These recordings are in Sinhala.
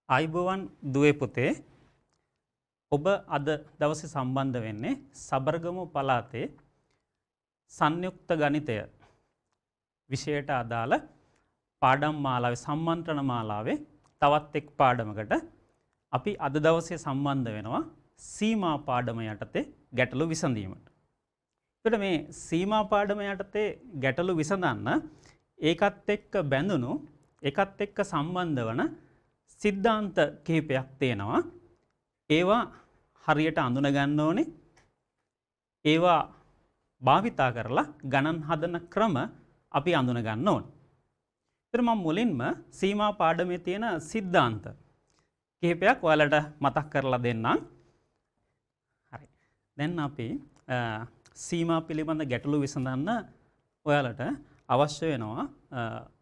ආයුබෝවන් දුවේ පුතේ ඔබ අද දවසේ සම්බන්ධ වෙන්නේ සබරගමු පළාතේ සංයුක්ත ගණිතය විෂයට අදාළ පාඩම් මාලාවේ සම්මන්ත්‍රණ මාලාවේ තවත් එක් පාඩමකට අපි අද දවසේ සම්බන්ධ වෙනවා සීමා පාඩම යටතේ ගැටලු විසඳීමට. එතකොට මේ සීමා පාඩම යටතේ ගැටලු විසඳන්න ඒකත් එක්ක බැඳුණු ඒකත් එක්ක සම්බන්ධ වන සිද්ධාන්ත කිහිපයක් තියෙනවා. ඒවා හරියට අඳුන ගන්න ඕනේ. ඒවා භාවිතා කරලා ගණන් හදන ක්‍රම අපි අඳුන ගන්න ඕනේ. ඒතර මම මුලින්ම සීමා පාඩමේ තියෙන සිද්ධාන්ත කිහිපයක් ඔයාලට මතක් කරලා දෙන්නම්. හරි. දැන් අපි සීමා පිළිබඳ ගැටලු විසඳන්න ඔයාලට අවශ්‍ය වෙනවා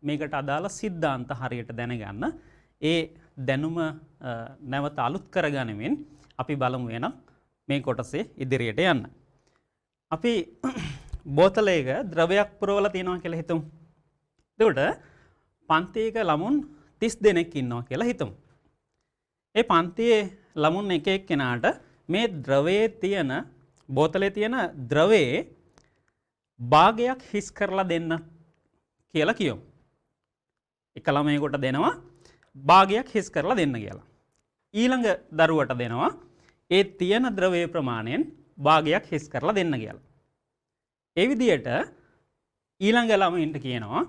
මේකට අදාළ සිද්ධාන්ත හරියට දැනගන්න. ඒ දැනුම නැවත අලුත් කරගනිමින් අපි බලමු එනම් මේ කොටසේ ඉදිරියට යන්න. අපි බෝතලයක ද්‍රවයක් පුරවලා තියෙනවා කියලා හිතමු. එතකොට පන්තියක ළමුන් 30 දෙනෙක් ඉන්නවා කියලා හිතමු. ඒ පන්තියේ ළමුන් එක එක්කෙනාට මේ ද්‍රවයේ තියෙන බෝතලේ තියෙන ද්‍රවයේ භාගයක් හිස් කරලා දෙන්න කියලා කියමු. එක ළමයෙකුට දෙනවා භාගයක් හිස් කරලා දෙන්න කියලා. ඊළඟ දරුවට දෙනවා ඒ තියෙන ද්‍රවයේ ප්‍රමාණයෙන් භාගයක් හිස් කරලා දෙන්න කියලා. ඒ විදිහට ඊළඟ ළමයින්ට කියනවා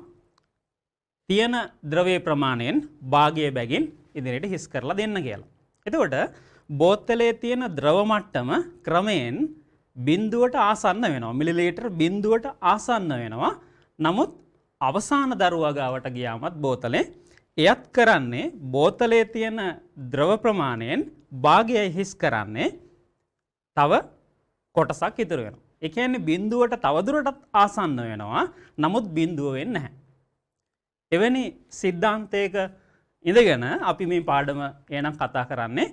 තියෙන ද්‍රවයේ ප්‍රමාණයෙන් භාගය බැගින් ඉදිරියට හිස් කරලා දෙන්න කියලා. එතකොට බෝතලයේ තියෙන ද්‍රව මට්ටම ක්‍රමයෙන් බිඳුවට ආසන්න වෙනවා. මිලිලීටර් බිඳුවට ආසන්න වෙනවා. නමුත් අවසාන දරුවා ගාවට ගියාමත් බෝතලේ එයත් කරන්නේ බෝතලයේ තියෙන ද්‍රව ප්‍රමාණයෙන් භාගයයි හිස් කරන්නේ තව කොටසක් ඉතුරු වෙනවා. ඒ කියන්නේ බිඳුවට තවදුරටත් ආසන්න වෙනවා. නමුත් බිඳුව වෙන්නේ නැහැ. එවැනි සිද්ධාන්තයක ඉඳගෙන අපි මේ පාඩම එනම් කතා කරන්නේ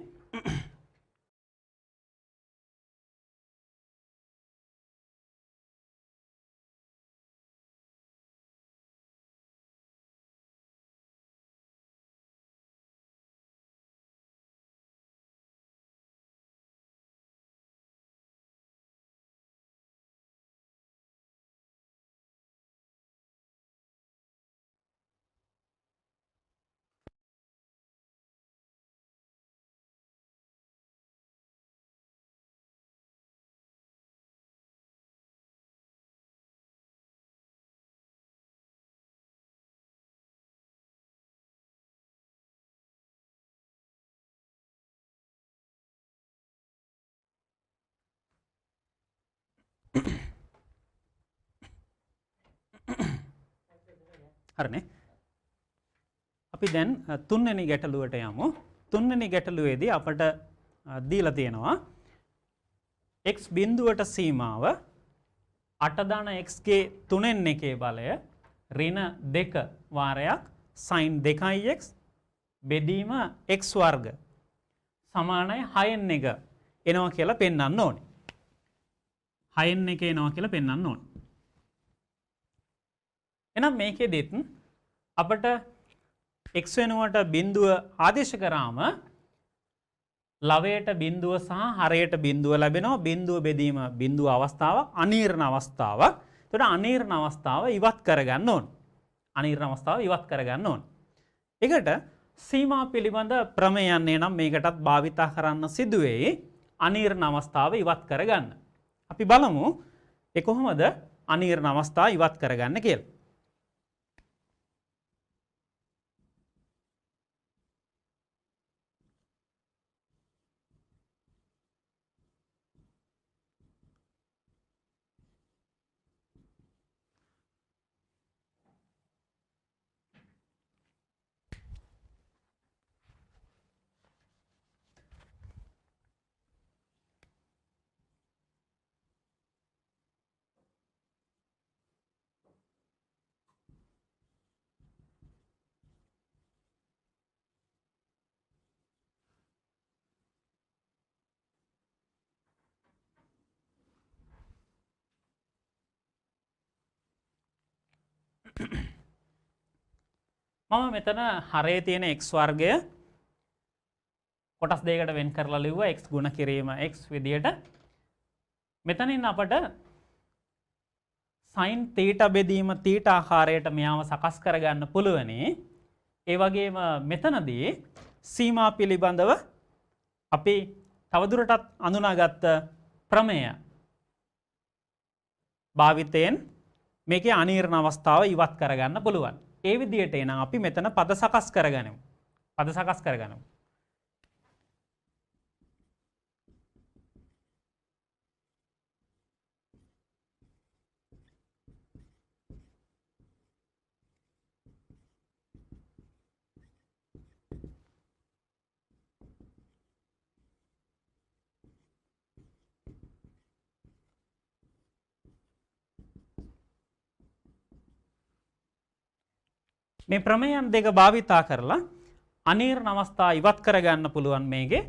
හරිනේ. අපි දැන් තුන්වෙනි ගැටලුවට යමු. තුන්වෙනි ගැටලුවේදී අපට දීලා තියෙනවා x බිඳුවට සීමාව 8 × x ගේ 3 බලය ඍණ 2 වාරයක් sin 2x බෙදීම x වර්ග සමානයි 6 එනවා කියලා පෙන්වන්න ඕනේ. 6 එනවා කියලා පෙන්වන්න ඕනේ. එහෙනම් මේකෙදිත් අපට x වෙනුවට බිඳුව ආදේශ කරාම ලවයට බිඳුව සහ හරයට බිඳුව ලැබෙනවා. බිඳුව බෙදීම බිඳුව අවස්ථාවක් අනීර්ණ අවස්ථාවක්. ඒකට අනීර්ණ අවස්ථාව ඉවත් කරගන්න ඕන. අනීර්ණ අවස්ථාව ඉවත් කරගන්න ඕන. ඒකට සීමා පිළිබඳ ප්‍රමේයන්නේ නම් මේකටත් භාවිතා කරන්න සිදුවේ අනීර්ණ අවස්ථාව ඉවත් කරගන්න. අපි බලමු ඒ කොහොමද අනීර්ණ අවස්ථාව ඉවත් කරගන්න කියලා. මම මෙතන හරේ තියෙන x වර්ගය කොටස් දෙකකට වෙන් කරලා ලිව්වා x ගුණ කිරීම x විදියට. මෙතනින් අපට sin θ බෙදීම θ ආකාරයට මෙයාව සකස් කරගන්න පුළුවනි. ඒ වගේම මෙතනදී සීමා පිළිබඳව අපි තවදුරටත් අඳුනාගත්ත ප්‍රමේය භාවිතයෙන් මේකේ අනීර්ණ අවස්ථාව ඉවත් කරගන්න පුළුවන්. ඒ විදිහට එනම් අපි මෙතන පද සකස් කරගනිමු. පද සකස් කරගනිමු. මේ ප්‍රමේයන් දෙක භාවිතා කරලා අනීර්ණ අවස්ථා ඉවත් කරගන්න පුළුවන් මේකේ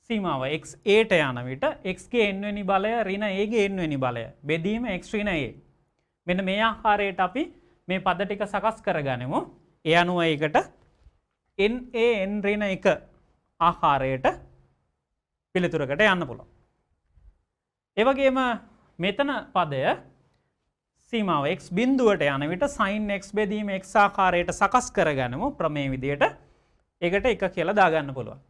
සීමාව x a ට යන විට x ගේ n වෙනි බලය ඍණ a ගේ n වෙනි බලය බෙදීම x ඍණ a. මෙන්න මේ ආකාරයට අපි මේ පද ටික සකස් කරගනිමු. ඒ අනුව ඒකට n a n ඍණ 1 ආකාරයට පිළිතුරකට යන්න පුළුවන්. ඒ වගේම මෙතන පදය සීමාව x බිඳුවට යන විට sin x බෙදීම x ආකාරයට සකස් කරගනිමු ප්‍රමේය විදියට. ඒකට 1 කියලා දාගන්න පුළුවන්.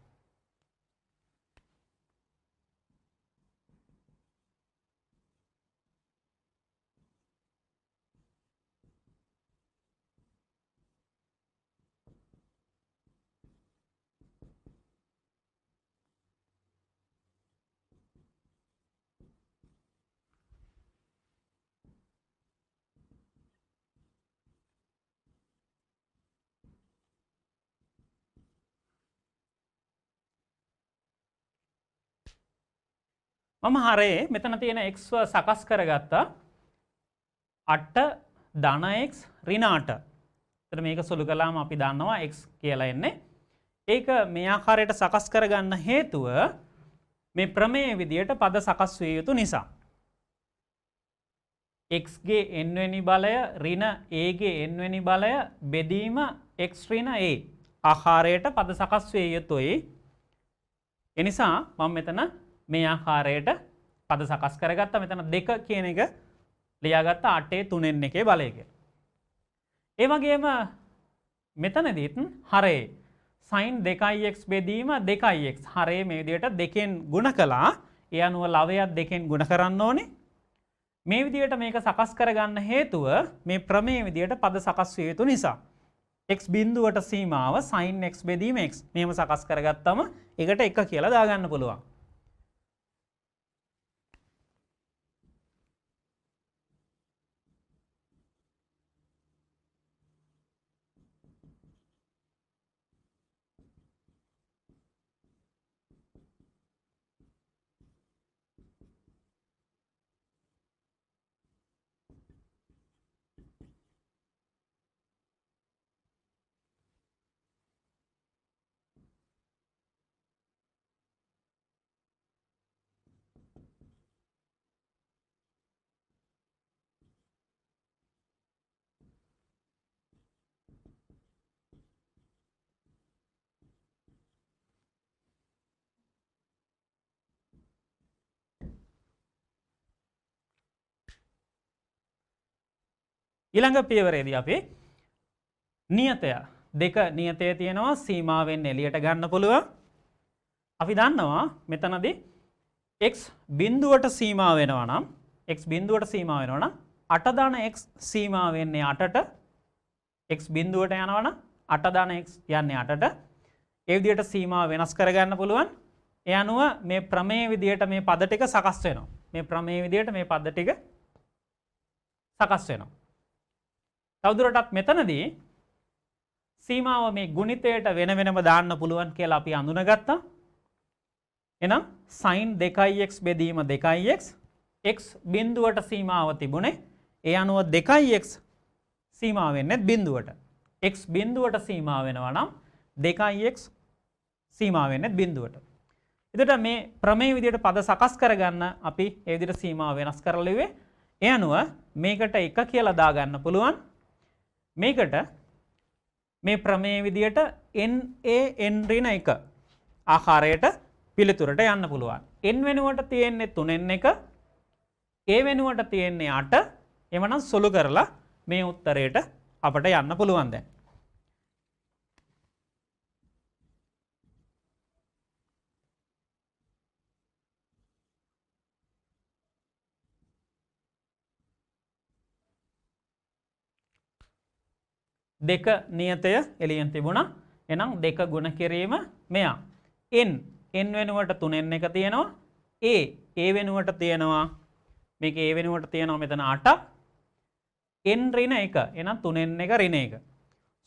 මම හරේ මෙතන තියෙන x සකස් කරගත්තා 8 ධන x ඍණ 8. එතන මේක සුළු කළාම අපි දන්නවා x කියලා එන්නේ. ඒක මේ ආකාරයට සකස් කරගන්න හේතුව මේ ප්‍රමේය විදියට පද සකස් විය යුතු නිසා. x ගේ n වෙනි බලය ඍණ a ගේ n වෙනි බලය බෙදීම x ඍණ a ආකාරයට පද සකස් විය යුතුයි. ඒ නිසා මම මෙතන මේ ආකාරයට පද සකස් කරගත්තා. මෙතන 2 කියන එක ලියාගත්ත 8 3 1 බලය කියලා. ඒ වගේම මෙතනදීත් හරේ sin 2x බෙදීම 2x හරේ මේ විදිහට දෙකෙන් ගුණ කළා. ඒ අනුව ලවයක් දෙකෙන් ගුණ කරන්න ඕනේ. මේ විදිහට මේක සකස් කරගන්න හේතුව මේ ප්‍රමේය විදිහට පද සකස් විය යුතු නිසා. x බිඳුවට සීමාව sin x බෙදීම x. මෙහෙම සකස් කරගත්තම ඒකට 1 කියලා දාගන්න පුළුවන්. ඊළඟ පියවරේදී අපි නියතය දෙක නියතය තියෙනවා සීමාවෙන් එළියට ගන්න පුළුවන්. අපි දන්නවා මෙතනදී x බිඳුවට සීමා වෙනවා නම් x බිඳුවට සීමා වෙනවා නම් 8 ධන x සීමා වෙන්නේ 8ට x බිඳුවට යනවා නම් 8 ධන x යන්නේ 8ට. ඒ විදිහට සීමා වෙනස් කරගන්න පුළුවන්. ඒ අනුව මේ ප්‍රමේය විදිහට මේ පද ටික සකස් වෙනවා. මේ ප්‍රමේය විදිහට මේ පද ටික සකස් වෙනවා. තවදුරටත් මෙතනදී සීමාව මේ ගුණිතයට වෙන වෙනම දාන්න පුළුවන් කියලා අපි අඳුනගත්තා. එහෙනම් sin 2x බෙදීම 2x x බිඳුවට සීමාව තිබුණේ. ඒ අනුව 2x සීමා වෙන්නේ බිඳුවට. x බිඳුවට සීමා වෙනවා නම් 2x සීමා වෙන්නේ බිඳුවට. එතකොට මේ ප්‍රමේය විදිහට පද සකස් කරගන්න අපි ඒ විදිහට සීමාව වෙනස් කරලා ඉවේ. ඒ අනුව මේකට 1 කියලා දාගන්න පුළුවන්. මේකට මේ ප්‍රමේය විදියට n ඍණ 1 ආකාරයට පිළිතුරට යන්න පුළුවන්. n වෙනුවට තියෙන්නේ 3n 1, a වෙනුවට තියෙන්නේ 8. එවනම් සුළු කරලා මේ උත්තරයට අපට යන්න පුළුවන් දැන්. දෙක නියතය එළියෙන් තිබුණා. එහෙනම් දෙක ගුණ කිරීම මෙයා. n වෙනුවට 3n 1 තියෙනවා. a වෙනුවට තියෙනවා. මේක a වෙනුවට තියෙනවා මෙතන 8ක්. n ඍණ 1. එහෙනම් 3n 1 ඍණ 1.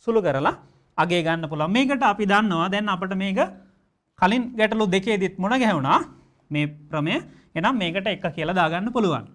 සුළු කරලා අගේ ගන්න පුළුවන්. මේකට අපි දන්නවා දැන් අපිට මේක කලින් ගැටලු දෙකේදීත් මුණ ගැහුණා මේ ප්‍රමේය. එහෙනම් මේකට 1 කියලා දාගන්න පුළුවන්.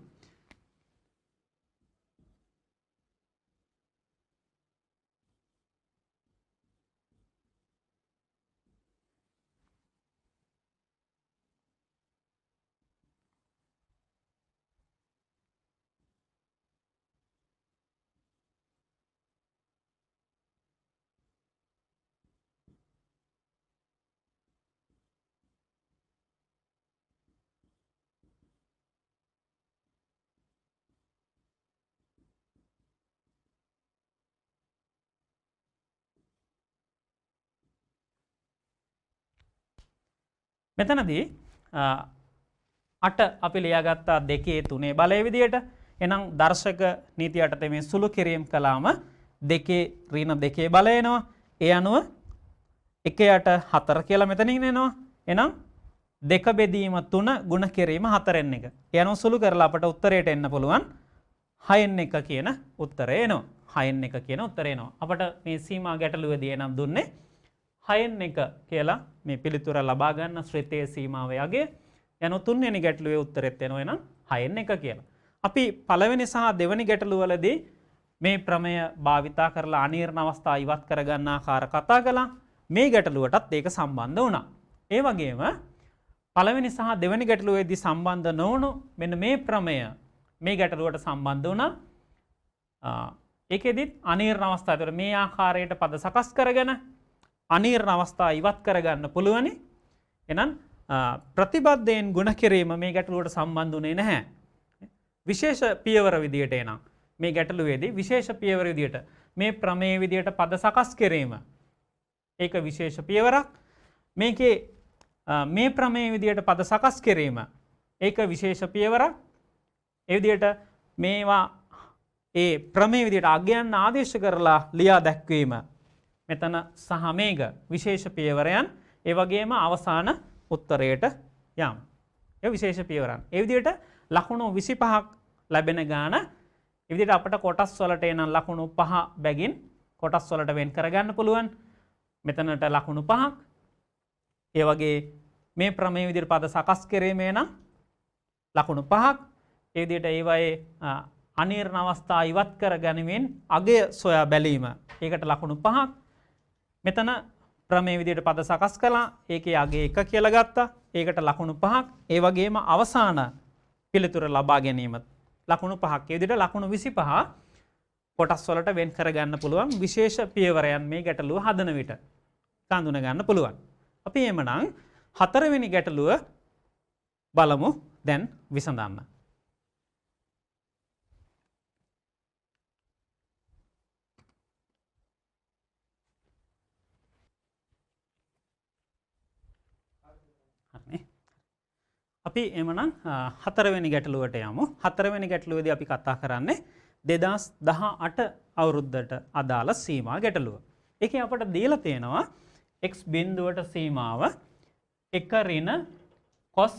මෙතනදී 8 අපි ලියාගත්තා 2 3 බලය විදියට. එහෙනම් දර්ශක නීති යටතේ මේ සුළු කිරීම කළාම 2 ඍණ 2 බලය එනවා. ඒ අනුව 1 යට 4 කියලා මෙතනින් එනවා. එහෙනම් 2 බෙදීම 3 ගුණ කිරීම 4න් 1. ඒ අනුව සුළු කරලා අපට උත්තරයට එන්න පුළුවන් 6න් 1 කියන උත්තරය එනවා. 6න් 1 කියන උත්තරය එනවා. අපට මේ සීමා ගැටලුවේදී එනම් දුන්නේ 6න් 1 කියලා මේ පිළිතුර ලබා ගන්න ශ්‍රේතයේ සීමාව යගේ. යන තුන්වෙනි ගැටලුවේ උත්තරෙත් එනවා එනම් 6න් 1 කියලා. අපි පළවෙනි සහ දෙවෙනි ගැටලුවලදී මේ ප්‍රමේය භාවිතා කරලා අනීර්ණ අවස්ථා ඉවත් කරගන්න ආකාර කතා කළා. මේ ගැටලුවටත් ඒක සම්බන්ධ වුණා. ඒ වගේම පළවෙනි සහ දෙවෙනි ගැටලුවේදී සම්බන්ධ නොවුණු මෙන්න මේ ප්‍රමේය මේ ගැටලුවට සම්බන්ධ වුණා. ඒකෙදිත් අනීර්ණ අවස්ථා. ඒතර මේ ආකාරයට පද සකස් කරගෙන අනීර්ණ අවස්ථා ඉවත් කරගන්න පුළුවනි. එහෙනම් ප්‍රතිබද්ධයෙන් ගුණ කිරීම මේ ගැටලුවට සම්බන්ධ වුණේ නැහැ. විශේෂ පියවර විදියට එනම් මේ ගැටලුවේදී විශේෂ පියවර විදියට මේ ප්‍රමේය විදියට පද සකස් කිරීම ඒක විශේෂ පියවරක්. මේකේ මේ ප්‍රමේය විදියට පද සකස් කිරීම ඒක විශේෂ පියවරක්. ඒ විදියට මේවා ඒ ප්‍රමේය විදියට අගයන් ආදේශ කරලා ලියා දැක්වීම මෙතන සහ මේක විශේෂ පියවරයන්. ඒ වගේම අවසාන උත්තරයට යම්. ඒ විශේෂ පියවරන්. ඒ විදිහට ලකුණු 25ක් ලැබෙන ගාන. ඒ විදිහට අපිට කොටස් වලට එන ලකුණු 5 බැගින් කොටස් වලට වෙන් කරගන්න පුළුවන්. මෙතනට ලකුණු 5ක්. ඒ වගේ මේ ප්‍රමේය විදිහට පද සකස් කිරීමේ නම් ලකුණු 5ක්. ඒ විදිහට ඒවායේ අනීර්ණ අවස්ථා ඉවත් කර ගැනීමෙන් අගය සොයා බැලීම. ඒකට ලකුණු 5ක්. මෙතන ප්‍රමේය විදියට පද සකස් කළා. ඒකේ අගේ 1 කියලා ගත්තා. ඒකට ලකුණු 5ක්. ඒ වගේම අවසාන පිළිතුර ලබා ගැනීම ලකුණු 5ක්. ඒ විදියට ලකුණු 25 කොටස් වලට වෙන් කර ගන්න පුළුවන් විශේෂ පියවරයන් මේ ගැටලුව හදන විට හඳුන ගන්න පුළුවන්. අපි එhmenan හතරවෙනි ගැටලුව බලමු දැන් විසඳන්න. අපි එමනම් හතරවෙනි ගැටලුවට යමු. හතරවෙනි ගැටලුවේදී අපි කතා කරන්නේ 2018 අවුරුද්දට අදාළ සීමා ගැටලුව. ඒකේ අපට දීලා තියෙනවා x බිඳුවට සීමාව 1 ඍණ cos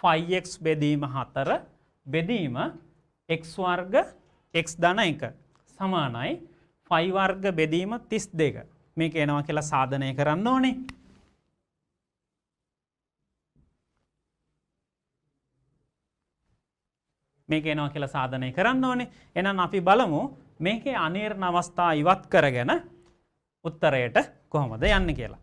5x බෙදීම 4 බෙදීම x වර්ග x ධන 1 සමානයි 5 වර්ග බෙදීම 32. මේක එනවා කියලා සාධනය කරන්න ඕනේ. මේක එනවා කියලා සාධනය කරන්න ඕනේ. එහෙනම් අපි බලමු මේකේ අනීර්ණ අවස්ථා ඉවත් කරගෙන උත්තරයට කොහොමද යන්නේ කියලා.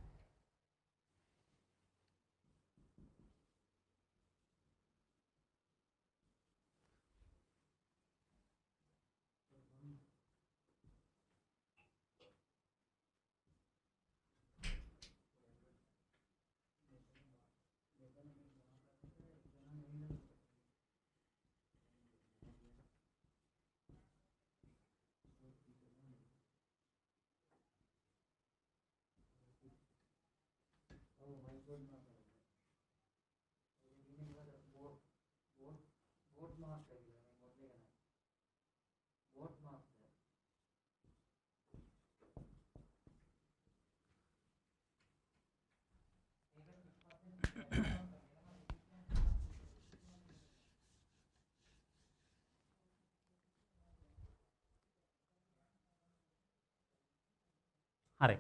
හරි.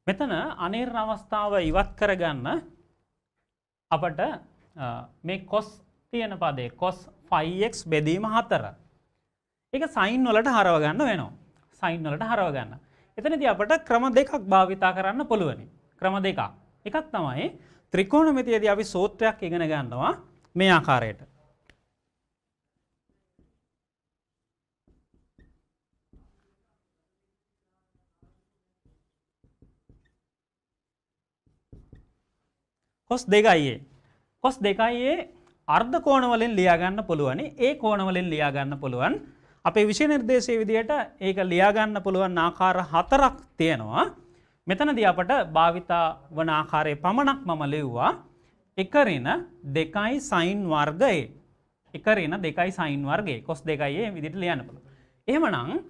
මෙතන අනීර්ණ අවස්ථාව ඉවත් කරගන්න අපට මේ cos තියෙන පදේ cos 5x බෙදීම 4. ඒක sin වලට හරව ගන්න වෙනවා. sin වලට හරව ගන්න. එතනදී අපට ක්‍රම දෙකක් භාවිතා කරන්න පුළුවනි. ක්‍රම දෙකක්. එකක් තමයි ත්‍රිකෝණමිතියේදී අපි සූත්‍රයක් ඉගෙන ගන්නවා මේ ආකාරයට. cos 2a cos 2a අර්ධ කෝණ වලින් ලියා ගන්න පුළුවනි. ඒ කෝණ වලින් ලියා ගන්න පුළුවන්. අපේ විෂය නිර්දේශයේ විදිහට ඒක ලියා ගන්න පුළුවන් ආකාර 4ක් තියෙනවා. මෙතනදී අපට භාවිතා වන ආකාරයේ පමණක් මම ලිව්වා. 1 ඍණ 2යි sin වර්ග a. 1 ඍණ 2යි sin වර්ග a. cos 2a මේ විදිහට ලියන්න පුළුවන්. එහෙමනම්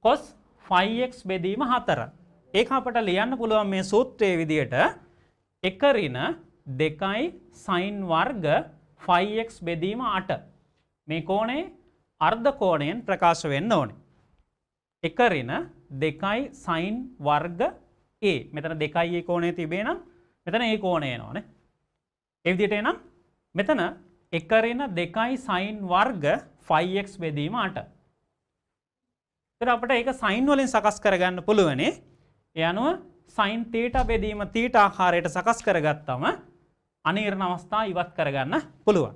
cos 5x බෙදීම 4. ඒක අපට ලියන්න පුළුවන් මේ සූත්‍රයේ විදිහට 1 ඍණ 2යි sin වර්ග 5x බෙදීම 8. මේ කෝණය අර්ධ කෝණයෙන් ප්‍රකාශ වෙන්න ඕනේ. 1 ඍණ 2යි sin වර්ග a. මෙතන 2යි ඒ කෝණය තිබේ නම් මෙතන ඒ කෝණය එනවනේ. ඒ විදිහට එනම් මෙතන 1 ඍණ 2යි sin වර්ග 5x බෙදීම 8. ඒතර අපිට ඒක sin වලින් සකස් කරගන්න පුළුවනේ. ඒ අනුව sin θ බෙදීම θ ආකාරයට සකස් කරගත්තම අනීර්ණ අවස්ථා ඉවත් කරගන්න පුළුවන්.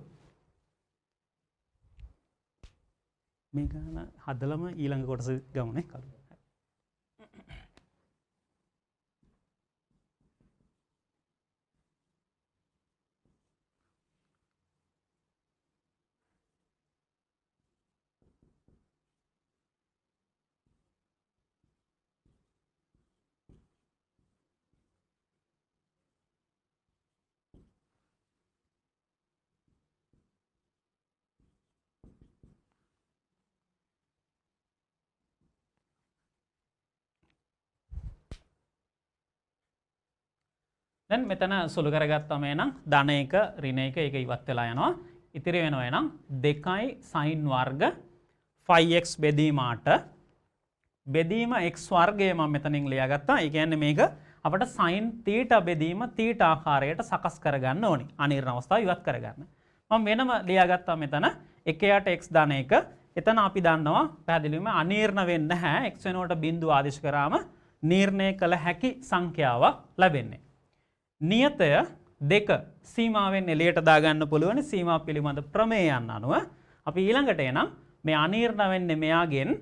මේ ගාන හදලම ඊළඟ කොටස ගමුනේ කරු. දැන් මෙතන සුළු කරගත්තම එනම් ධන 1 ඍණ 1 ඒක ඉවත් වෙලා යනවා. ඉතිරි වෙනවා එනම් 2යි sin වර්ග 5x බෙදීම 8 බෙදීම x වර්ගය මම මෙතනින් ලියාගත්තා. ඒ කියන්නේ මේක අපිට sin θ බෙදීම θ ආකාරයට සකස් කරගන්න ඕනි. අනීර්ණ අවස්ථාව ඉවත් කරගන්න. මම වෙනම ලියාගත්තා මෙතන 1යට x ධන 1. එතන අපි දන්නවා පැහැදිලිවම අනීර්ණ වෙන්නේ නැහැ. x වෙනුවට බිංදුව ආදේශ කරාම නිර්ණය කළ හැකි සංඛ්‍යාවක් ලැබෙන්නේ. නියතය 2 සීමාවෙන් එළියට දාගන්න පුළුවන් සීමා පිළිබඳ ප්‍රමේයයන් අනුව අපි ඊළඟට එනම් මේ අනීර්ණ වෙන්නේ මෙයාගෙන්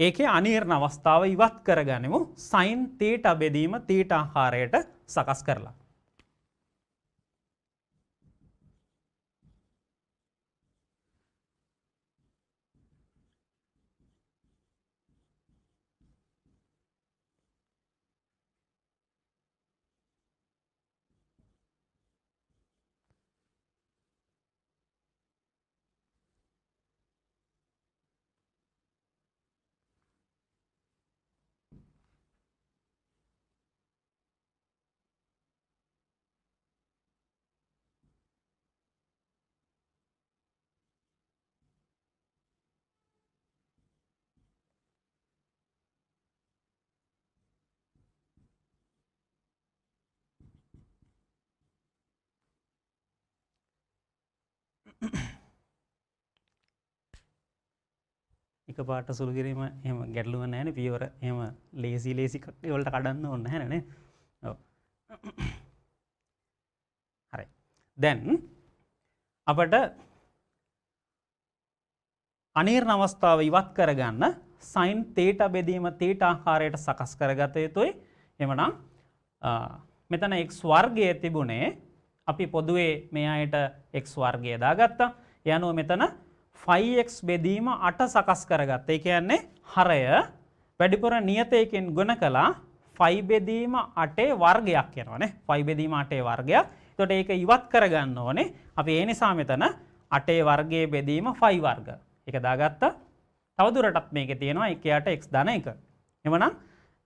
ඒකේ අනීර්ණ අවස්ථාව ඉවත් කරගනිමු sin θ බෙදීම θ ආකාරයට සකස් කරලා. එක පාට සුළු කිරීම එහෙම ගැටලුවක් නැහැ නේ පියවර එහෙම ලේසි වලට කඩන්න ඕනේ නැහැ නේ. ඔව්. හරි. දැන් අපට අනීර්ණ අවස්ථාව ඉවත් කරගන්න sin θ බෙදීම θ ආකාරයට සකස් කරගත යුතුයි. එhmenan මෙතන x වර්ගය තිබුණේ අපි පොදුවේ මේ ආයත x වර්ගය දාගත්තා. ඒ අනුව මෙතන 5x බෙදීම 8 සකස් කරගත්තා. ඒ කියන්නේ හරය වැඩිපුර නියතයකින් ගුණ කළා 5 බෙදීම 8 වර්ගයක් යනවානේ. 5 බෙදීම 8 වර්ගයක්. එතකොට ඒක ඉවත් කරගන්න ඕනේ. අපි ඒ නිසා මෙතන 8 වර්ගයේ බෙදීම 5 වර්ග. ඒක දාගත්තා. තවදුරටත් මේකේ තියෙනවා 1 යට x ධන 1. එවනම්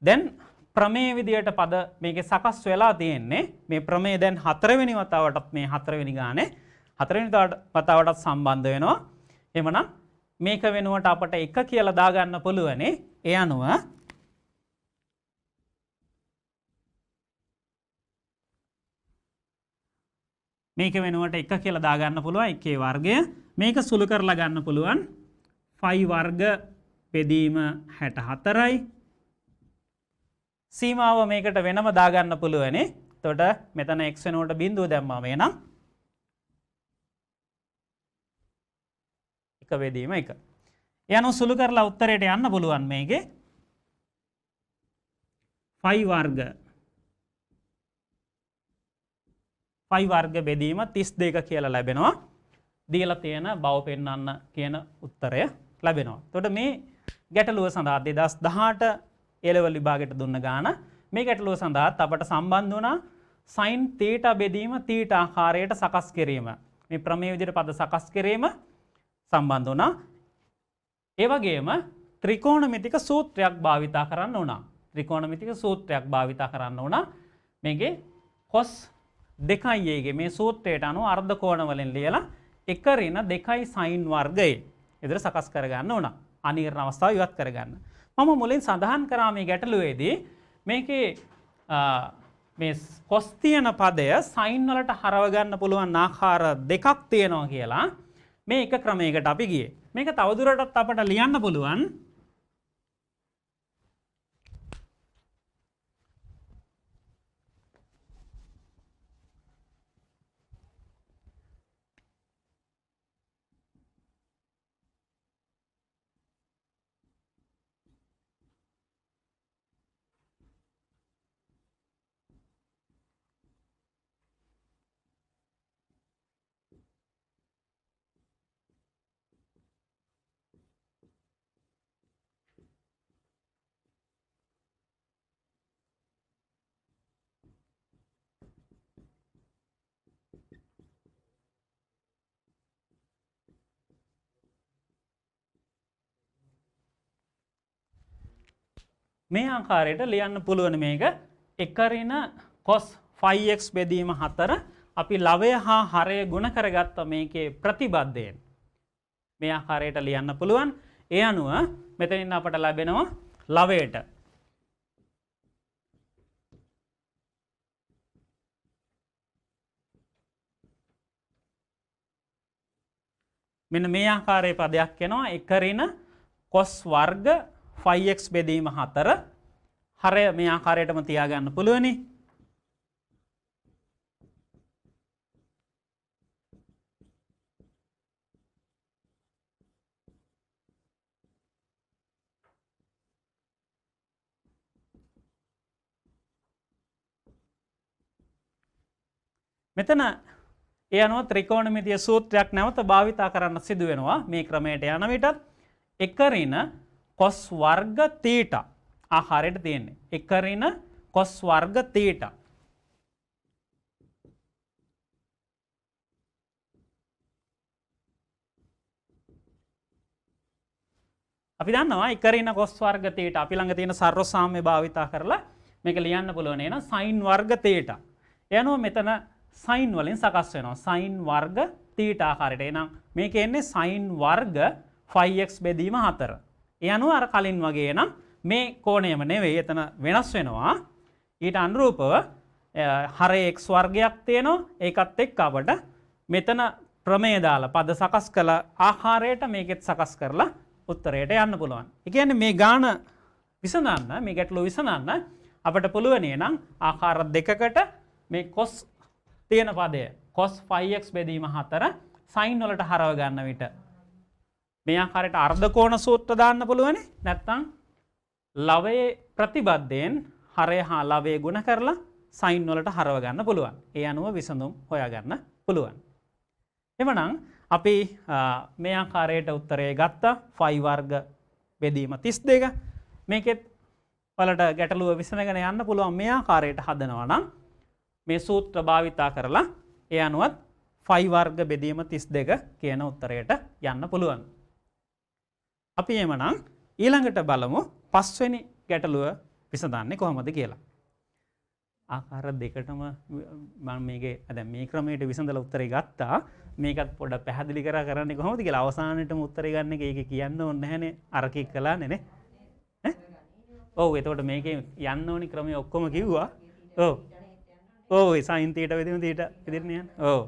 දැන් ප්‍රමේය විදියට පද මේකේ සකස් වෙලා තියෙන්නේ. මේ ප්‍රමේය දැන් 4 වෙනි වතාවටත් මේ 4 වෙනි ගානේ 4 වෙනි වතාවටත් සම්බන්ධ වෙනවා. එවනම් මේක වෙනුවට අපට 1 කියලා දාගන්න පුළුවනේ. ඒ අනුව මේක වෙනුවට 1 කියලා දාගන්න පුළුවන් 1 වර්ගය. මේක සුළු කරලා ගන්න පුළුවන් 5 වර්ග බෙදීම 64යි. සීමාව මේකට වෙනම දාගන්න පුළුවනේ. එතකොට මෙතන x වෙනුවට බිඳුව දැම්මම එනම් 1 බෙදීම 1. යනු සුළු කරලා උත්තරයට යන්න පුළුවන් මේකේ 5 වර්ග බෙදීම 32 කියලා ලැබෙනවා. දීලා තියෙන බව පෙන්වන්න කියන උත්තරය ලැබෙනවා. එතකොට මේ ගැටලුව සඳහා 2018 A-level විභාගයට දුන්න ගාන මේ ගැටලුව සඳහාත් අපට සම්බන්ධ වුණා sin θ බෙදීම θ ආකාරයට සකස් කිරීම. මේ ප්‍රමේය විදිහට පද සකස් කිරීම සම්බන්ධ වුණා. ඒ වගේම ත්‍රිකෝණමිතික සූත්‍රයක් භාවිතා කරන්න වුණා. ත්‍රිකෝණමිතික සූත්‍රයක් භාවිතා කරන්න වුණා. මේකේ cos 2a ගේ මේ සූත්‍රයට අනුව අර්ධ කෝණ වලින් ලියලා 1 ඍණ 2 sin වර්ගයේ විදිහට සකස් කරගන්න වුණා. අනිර්ණ අවස්ථාව ඉවත් කරගන්න. මම මුලින් සඳහන් කරා මේ ගැටලුවේදී මේකේ මේ cos තියෙන පදය sin වලට හරව ගන්න පුළුවන් ආකාර දෙකක් තියෙනවා කියලා මේ එක ක්‍රමයකට අපි ගියේ. මේක තවදුරටත් අපට ලියන්න පුළුවන් මේ ආකාරයට ලියන්න පුළුවන් මේක 1 ඍණ cos 5x බෙදීම 4 අපි ලවය හා හරය ගුණ කරගත්ත මේකේ ප්‍රතිබද්ධයෙන් මේ ආකාරයට ලියන්න පුළුවන්. ඒ අනුව මෙතනින් අපට ලැබෙනවා ලවයට මෙන්න මේ ආකාරයේ පදයක් එනවා 1 ඍණ cos වර්ග 5x බෙදීම 4 හරය මේ ආකාරයටම තියාගන්න පුළුවනි. මෙතන ඒ අනුව ත්‍රිකෝණමිතිය සූත්‍රයක් නැවත භාවිතා කරන්න සිදු වෙනවා. මේ ක්‍රමයට යන විටත් 1 ඍණ cos වර්ග θ ආකාරයට තියෙන්නේ. 1 ඍණ cos වර්ග θ. අපි දන්නවා 1 ඍණ cos වර්ග θ අපි ළඟ තියෙන සර්ව සාම්‍ය භාවිතා කරලා මේක ලියන්න පුළුවන් නේද? sin වර්ග θ. එනවා මෙතන sin වලින් සකස් වෙනවා. sin වර්ග θ ආකාරයට. එහෙනම් මේක එන්නේ sin වර්ග 5x බෙදීම 4. ඒ අනුව අර කලින් වගේ නම් මේ කෝණයම නෙවෙයි එතන වෙනස් වෙනවා. ඊට අනුරූපව හරය x වර්ගයක් තියෙනවා. ඒකත් එක්ක අපට මෙතන ප්‍රමේය දාලා පද සකස් කළ ආකාරයට මේකෙත් සකස් කරලා උත්තරයට යන්න පුළුවන්. ඒ කියන්නේ මේ ගාන විසඳන්න මේ ගැටලුව විසඳන්න අපට පුළුවන් නම් ආකාර දෙකකට මේ cos තියෙන පදය cos 5x බෙදීම 4 sin වලට හරව ගන්න විට මේ ආකාරයට අර්ධ කෝණ සූත්‍ර දාන්න පුළුවන්. නැත්නම් ලවයේ ප්‍රතිබද්ධයෙන් හරය හා ලවයේ ගුණ කරලා sin වලට හරව ගන්න පුළුවන්. ඒ අනුව විසඳුම් හොයා ගන්න පුළුවන්. එවනම් අපි මේ ආකාරයට උත්තරය ගත්තා 5 වර්ග බෙදීම 32. මේකෙත් වලට ගැටලුව විසඳගෙන යන්න පුළුවන් මේ ආකාරයට හදනවා නම් මේ සූත්‍ර භාවිතා කරලා ඒ අනුවත් ෆයි වර්ග බෙදීම 32 කියන උත්තරයට යන්න පුළුවන්. අපි එමනම් ඊළඟට බලමු පස්වෙනි ගැටලුව විසඳන්නේ කොහොමද කියලා. ආකාර දෙකටම මම මේකේ දැන් මේ ක්‍රමයට විසඳලා උත්තරේ ගත්තා. මේකත් පොඩ්ඩක් පැහැදිලි කරන්නේ කොහොමද කියලා. අවසානයේටම උත්තරේ ගන්න එක ඒකේ කියන්න ඕනේ නැහනේ. අරකේ කළානේ නේ. ඈ? ඔව් එතකොට මේකේ යන්න ඕනි ක්‍රමය ඔක්කොම කිව්වා. ඔව්. ඔව් ඒ sin θ වෙදීම θ විදිහට යන්නේ. ඔව්.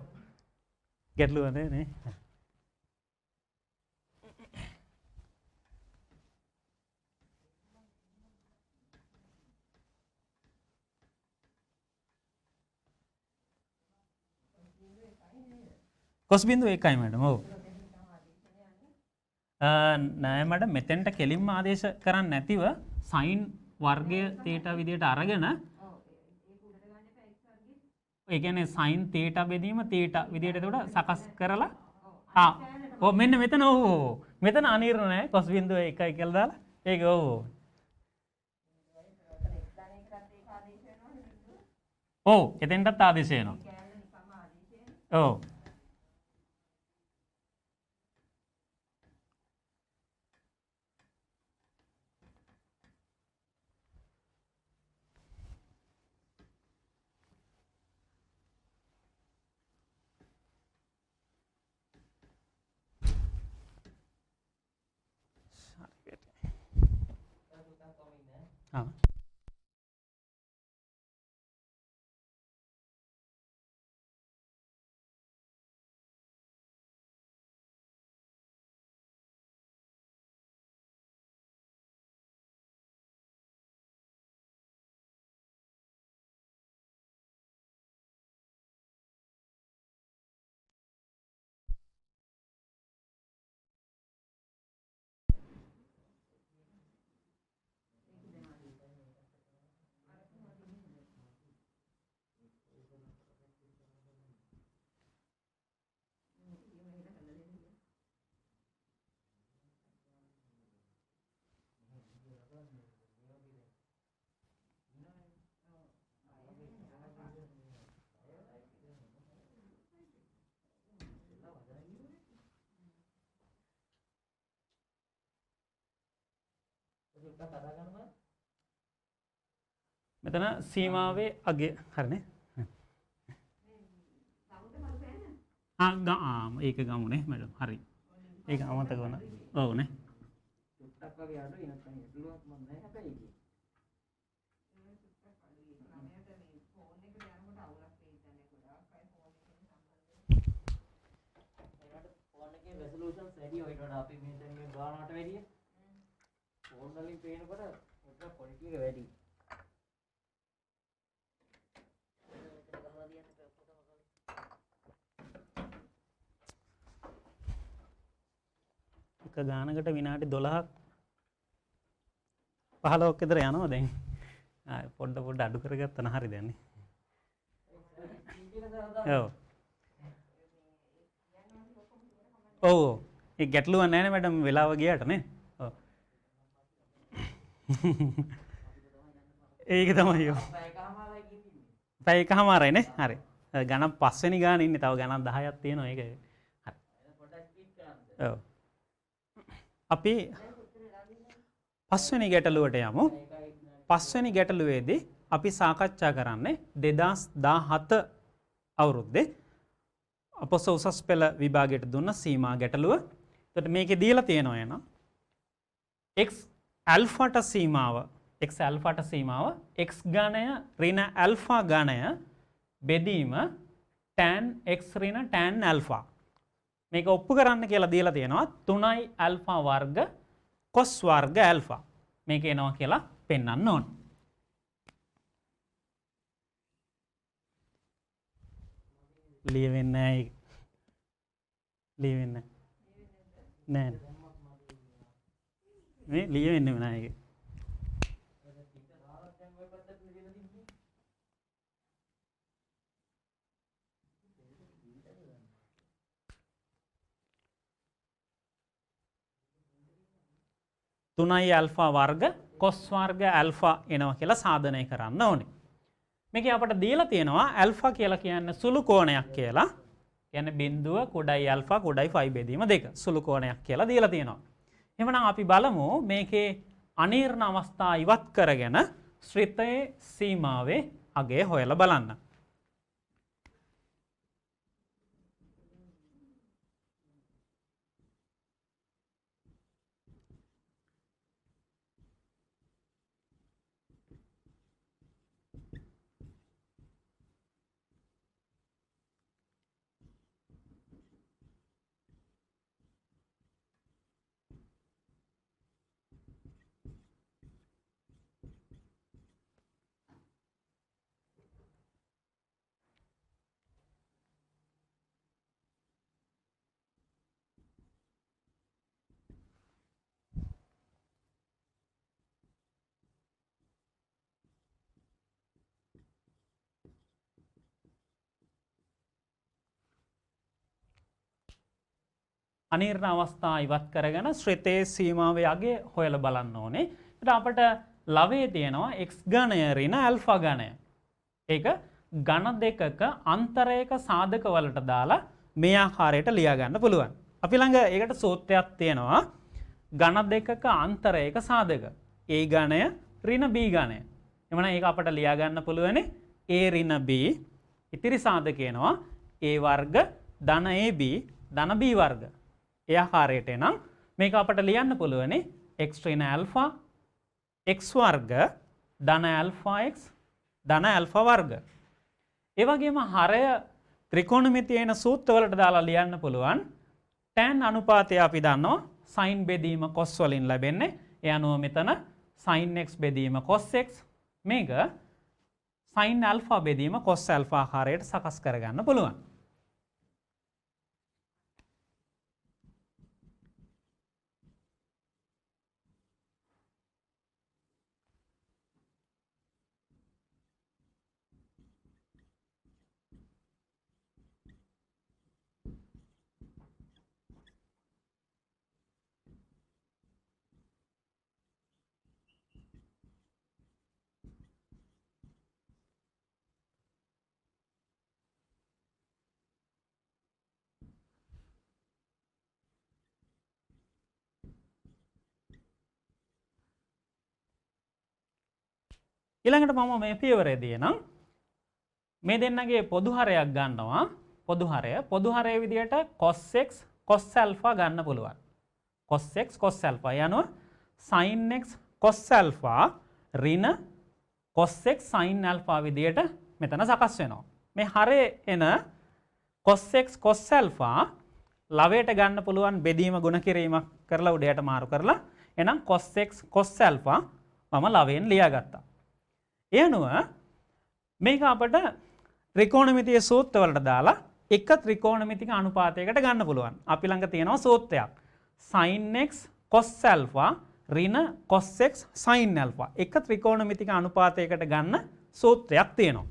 ගැටලුව නේ. කොස් බිඳුව 1යි මැඩම්. ඔව්. නෑ මැඩම් මෙතෙන්ට කෙලින්ම ආදේශ කරන්නේ නැතිව sin වර්ගය θ විදිහට අරගෙන ඒ කියන්නේ sin θ බෙදීම θ විදිහට එතකොට සකස් කරලා ඔව් මෙන්න මෙතන ඔව් මෙතන අනිර්ණ නෑ කොස් බිඳුව 1යි කියලා දාලා ඒක ඔව් ඔව් එතෙන්ටත් ආදේශ වෙනවා. ඔව් हाँ මෙතන සීමාවේ අගය හරිනේ. ඒක ගමුනේ මැඩම්. හරි. ඒක අමතක වුණා. ඔව් නේ. ටුට්ටක් වගේ අඩුයි නැත්නම් එළුවක් මම නැහැ හැබැයි ඒකේ. ෆෝන් එකේ රෙසලූෂන්ස් වැඩි ඔය වඩා අපි මෙතන මේ ගානකට වැඩිය. ෆෝන් වලින් පේනකොට ඔක ක්වොලිටි එක වැඩි. එක ගානකට විනාඩි 12ක් 15ක් විතර යනවා දැන්. පොඩ්ඩ අඩු කරගත්තා න හරි දැන් නේ. ඔව්. ඔව්. ඒ ගැටලුවක් නැහැ නේ මැඩම් වෙලාව ගියාට නේ. ඔව්. ඒක තමයි ඔව්. පැය එකමාරයි නේ. හරි. ගණන් 5 වෙනි ගානේ ඉන්නේ. තව ගණන් 10ක් තියෙනවා ඒක. හරි. ඔව්. අපි පස්වෙනි ගැටලුවට යමු. පස්වෙනි ගැටලුවේදී අපි සාකච්ඡා කරන්නේ 2017 අවුරුද්දේ අපොස උසස් පෙළ විභාගයට දුන්න සීමා ගැටලුව. එතකොට මේකේ දීලා තියෙනවා එන x ඇල්ෆාට සීමාව x ඇල්ෆාට සීමාව x ඝනය ඍණ ඇල්ෆා ඝනය බෙදීම tan x ඍණ tan ඇල්ෆා මේක ඔප්පු කරන්න කියලා දීලා තියෙනවා 3i ඇල්ෆා වර්ග cos වර්ග ඇල්ෆා මේක එනවා කියලා පෙන්වන්න ඕන. ලියවෙන්නේ නැහැ ඒක. ලියවෙන්නේ නැහැ. මේ ලියවෙන්නේ නැහැ ඒක. තුනයි ඇල්ෆා වර්ග cos වර්ග ඇල්ෆා එනවා කියලා සාධනය කරන්න ඕනේ. මේක අපට දීලා තියෙනවා ඇල්ෆා කියලා කියන්නේ සුළු කෝණයක් කියලා. කියන්නේ බිඳුව කුඩයි ඇල්ෆා කුඩයි ෆයි බෙදීම 2 සුළු කෝණයක් කියලා දීලා තියෙනවා. එහෙනම් අපි බලමු මේකේ අනීර්ණ අවස්ථා ඉවත් කරගෙන ශ්‍රිතයේ සීමාවේ අගය හොයලා බලන්න. අනීර්ණ අවස්ථා ඉවත් කරගෙන ශ්‍රිතයේ සීමාවේ අගය හොයලා බලන්න ඕනේ. ඒත් අපිට ලවයේ තියෙනවා x ඝනය ඍණ ඇල්ෆා ඝනය. ඒක ඝන දෙකක අන්තරයක සාධක වලට දාලා මේ ආකාරයට ලියා ගන්න පුළුවන්. අපි ළඟ ඒකට සූත්‍රයක් තියෙනවා. ඝන දෙකක අන්තරයක සාධක a ඝනය ඍණ b ඝනය. එමනම් ඒක අපිට ලියා ගන්න පුළුවන් a ඍණ b ඉතිරි සාධක එනවා a වර්ග ධන ab ධන b වර්ග. ඒ ආකාරයට එනම් මේක අපට ලියන්න පුළුවන් x ඍණ ඇල්ෆා x වර්ග ධන ඇල්ෆා x ධන ඇල්ෆා වර්ග. ඒ වගේම හරය ත්‍රිකෝණමිතියේන සූත්‍රවලට දාලා ලියන්න පුළුවන් tan අනුපාතය අපි දන්නවා sin බෙදීම cos වලින් ලැබෙන්නේ. ඒ අනුව මෙතන sin x බෙදීම cos x මේක sin alpha බෙදීම cos alpha ආකාරයට සකස් කරගන්න පුළුවන්. ඊළඟට මම මේ පියවරේදී නම් මේ දෙන්නගේ පොදු හරයක් ගන්නවා. පොදු හරය විදියට cos x cos alpha ගන්න පුළුවන්. cos x cos alpha යනවා sin x cos alpha ඍණ cos x sin alpha විදියට මෙතන සකස් වෙනවා. මේ හරේ එන cos x cos alpha ලවයට ගන්න පුළුවන් බෙදීම ගුණ කිරීමක් කරලා උඩයට මාරු කරලා එහෙනම් cos x cos alpha මම ලවයෙන් ලියාගත්තා. ඒ අනුව මේක අපිට ත්‍රිකෝණමිතිය සූත්‍රවලට දාලා එක ත්‍රිකෝණමිතික අනුපාතයකට ගන්න පුළුවන්. අපි ළඟ තියෙනවා සූත්‍රයක්. sin x cos alpha ඍණ cos x sin alpha එක ත්‍රිකෝණමිතික අනුපාතයකට ගන්න සූත්‍රයක් තියෙනවා.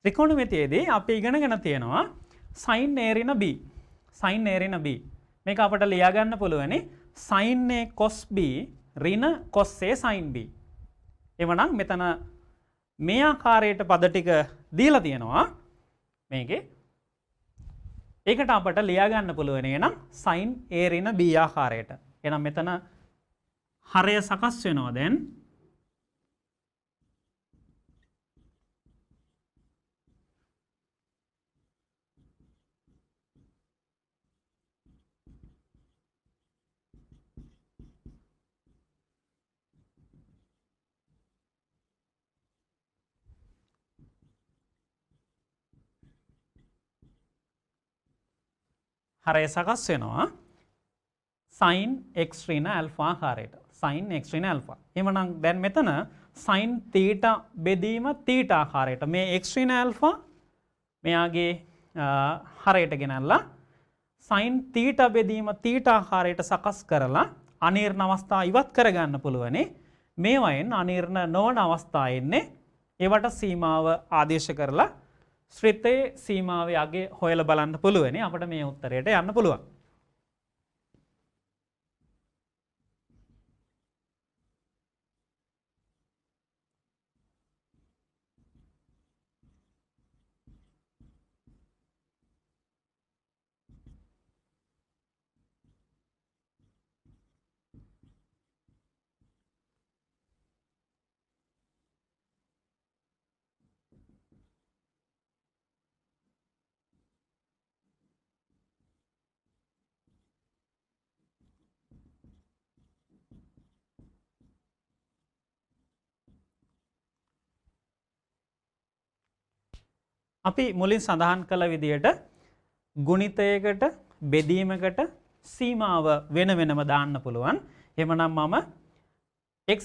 ත්‍රිකෝණමිතියේදී අපි ඉගෙනගෙන තියෙනවා sin a ඍණ b sin a ඍණ b මේක අපිට ලියා ගන්න පුළුවනි sin a cos b ඍණ cos a sin b. එවනම් මෙතන මේ ආකාරයට පද ටික දීලා තියෙනවා මේකේ. ඒකට අපිට ලියා ගන්න පුළුවන් එනම් sin a ඍණ b ආකාරයට. එහෙනම් මෙතන හරය සකස් වෙනවා දැන්. හරය සකස් වෙනවා sin x ඍණ alpha ආකාරයට. sin x ඍණ alpha. එහෙමනම් දැන් මෙතන sin theta බෙදීම theta ආකාරයට මේ x ඍණ alpha මෙයාගේ හරයට ගෙනල්ලා sin theta බෙදීම theta ආකාරයට සකස් කරලා අනීර්ණ අවස්ථා ඉවත් කරගන්න පුළුවනි. මේවයින් අනීර්ණ නොවන අවස්ථා එන්නේ ඒවට සීමාව ආදේශ කරලා ශ්‍රිතයේ සීමාවේ අගේ හොයලා බලන්න පුළුවනි. අපිට මේ උත්තරයට යන්න පුළුවන්. අපි මුලින් සඳහන් කළ විදිහට ගුණිතයකට බෙදීමකට සීමාව වෙන වෙනම දාන්න පුළුවන්. එහෙමනම් මම x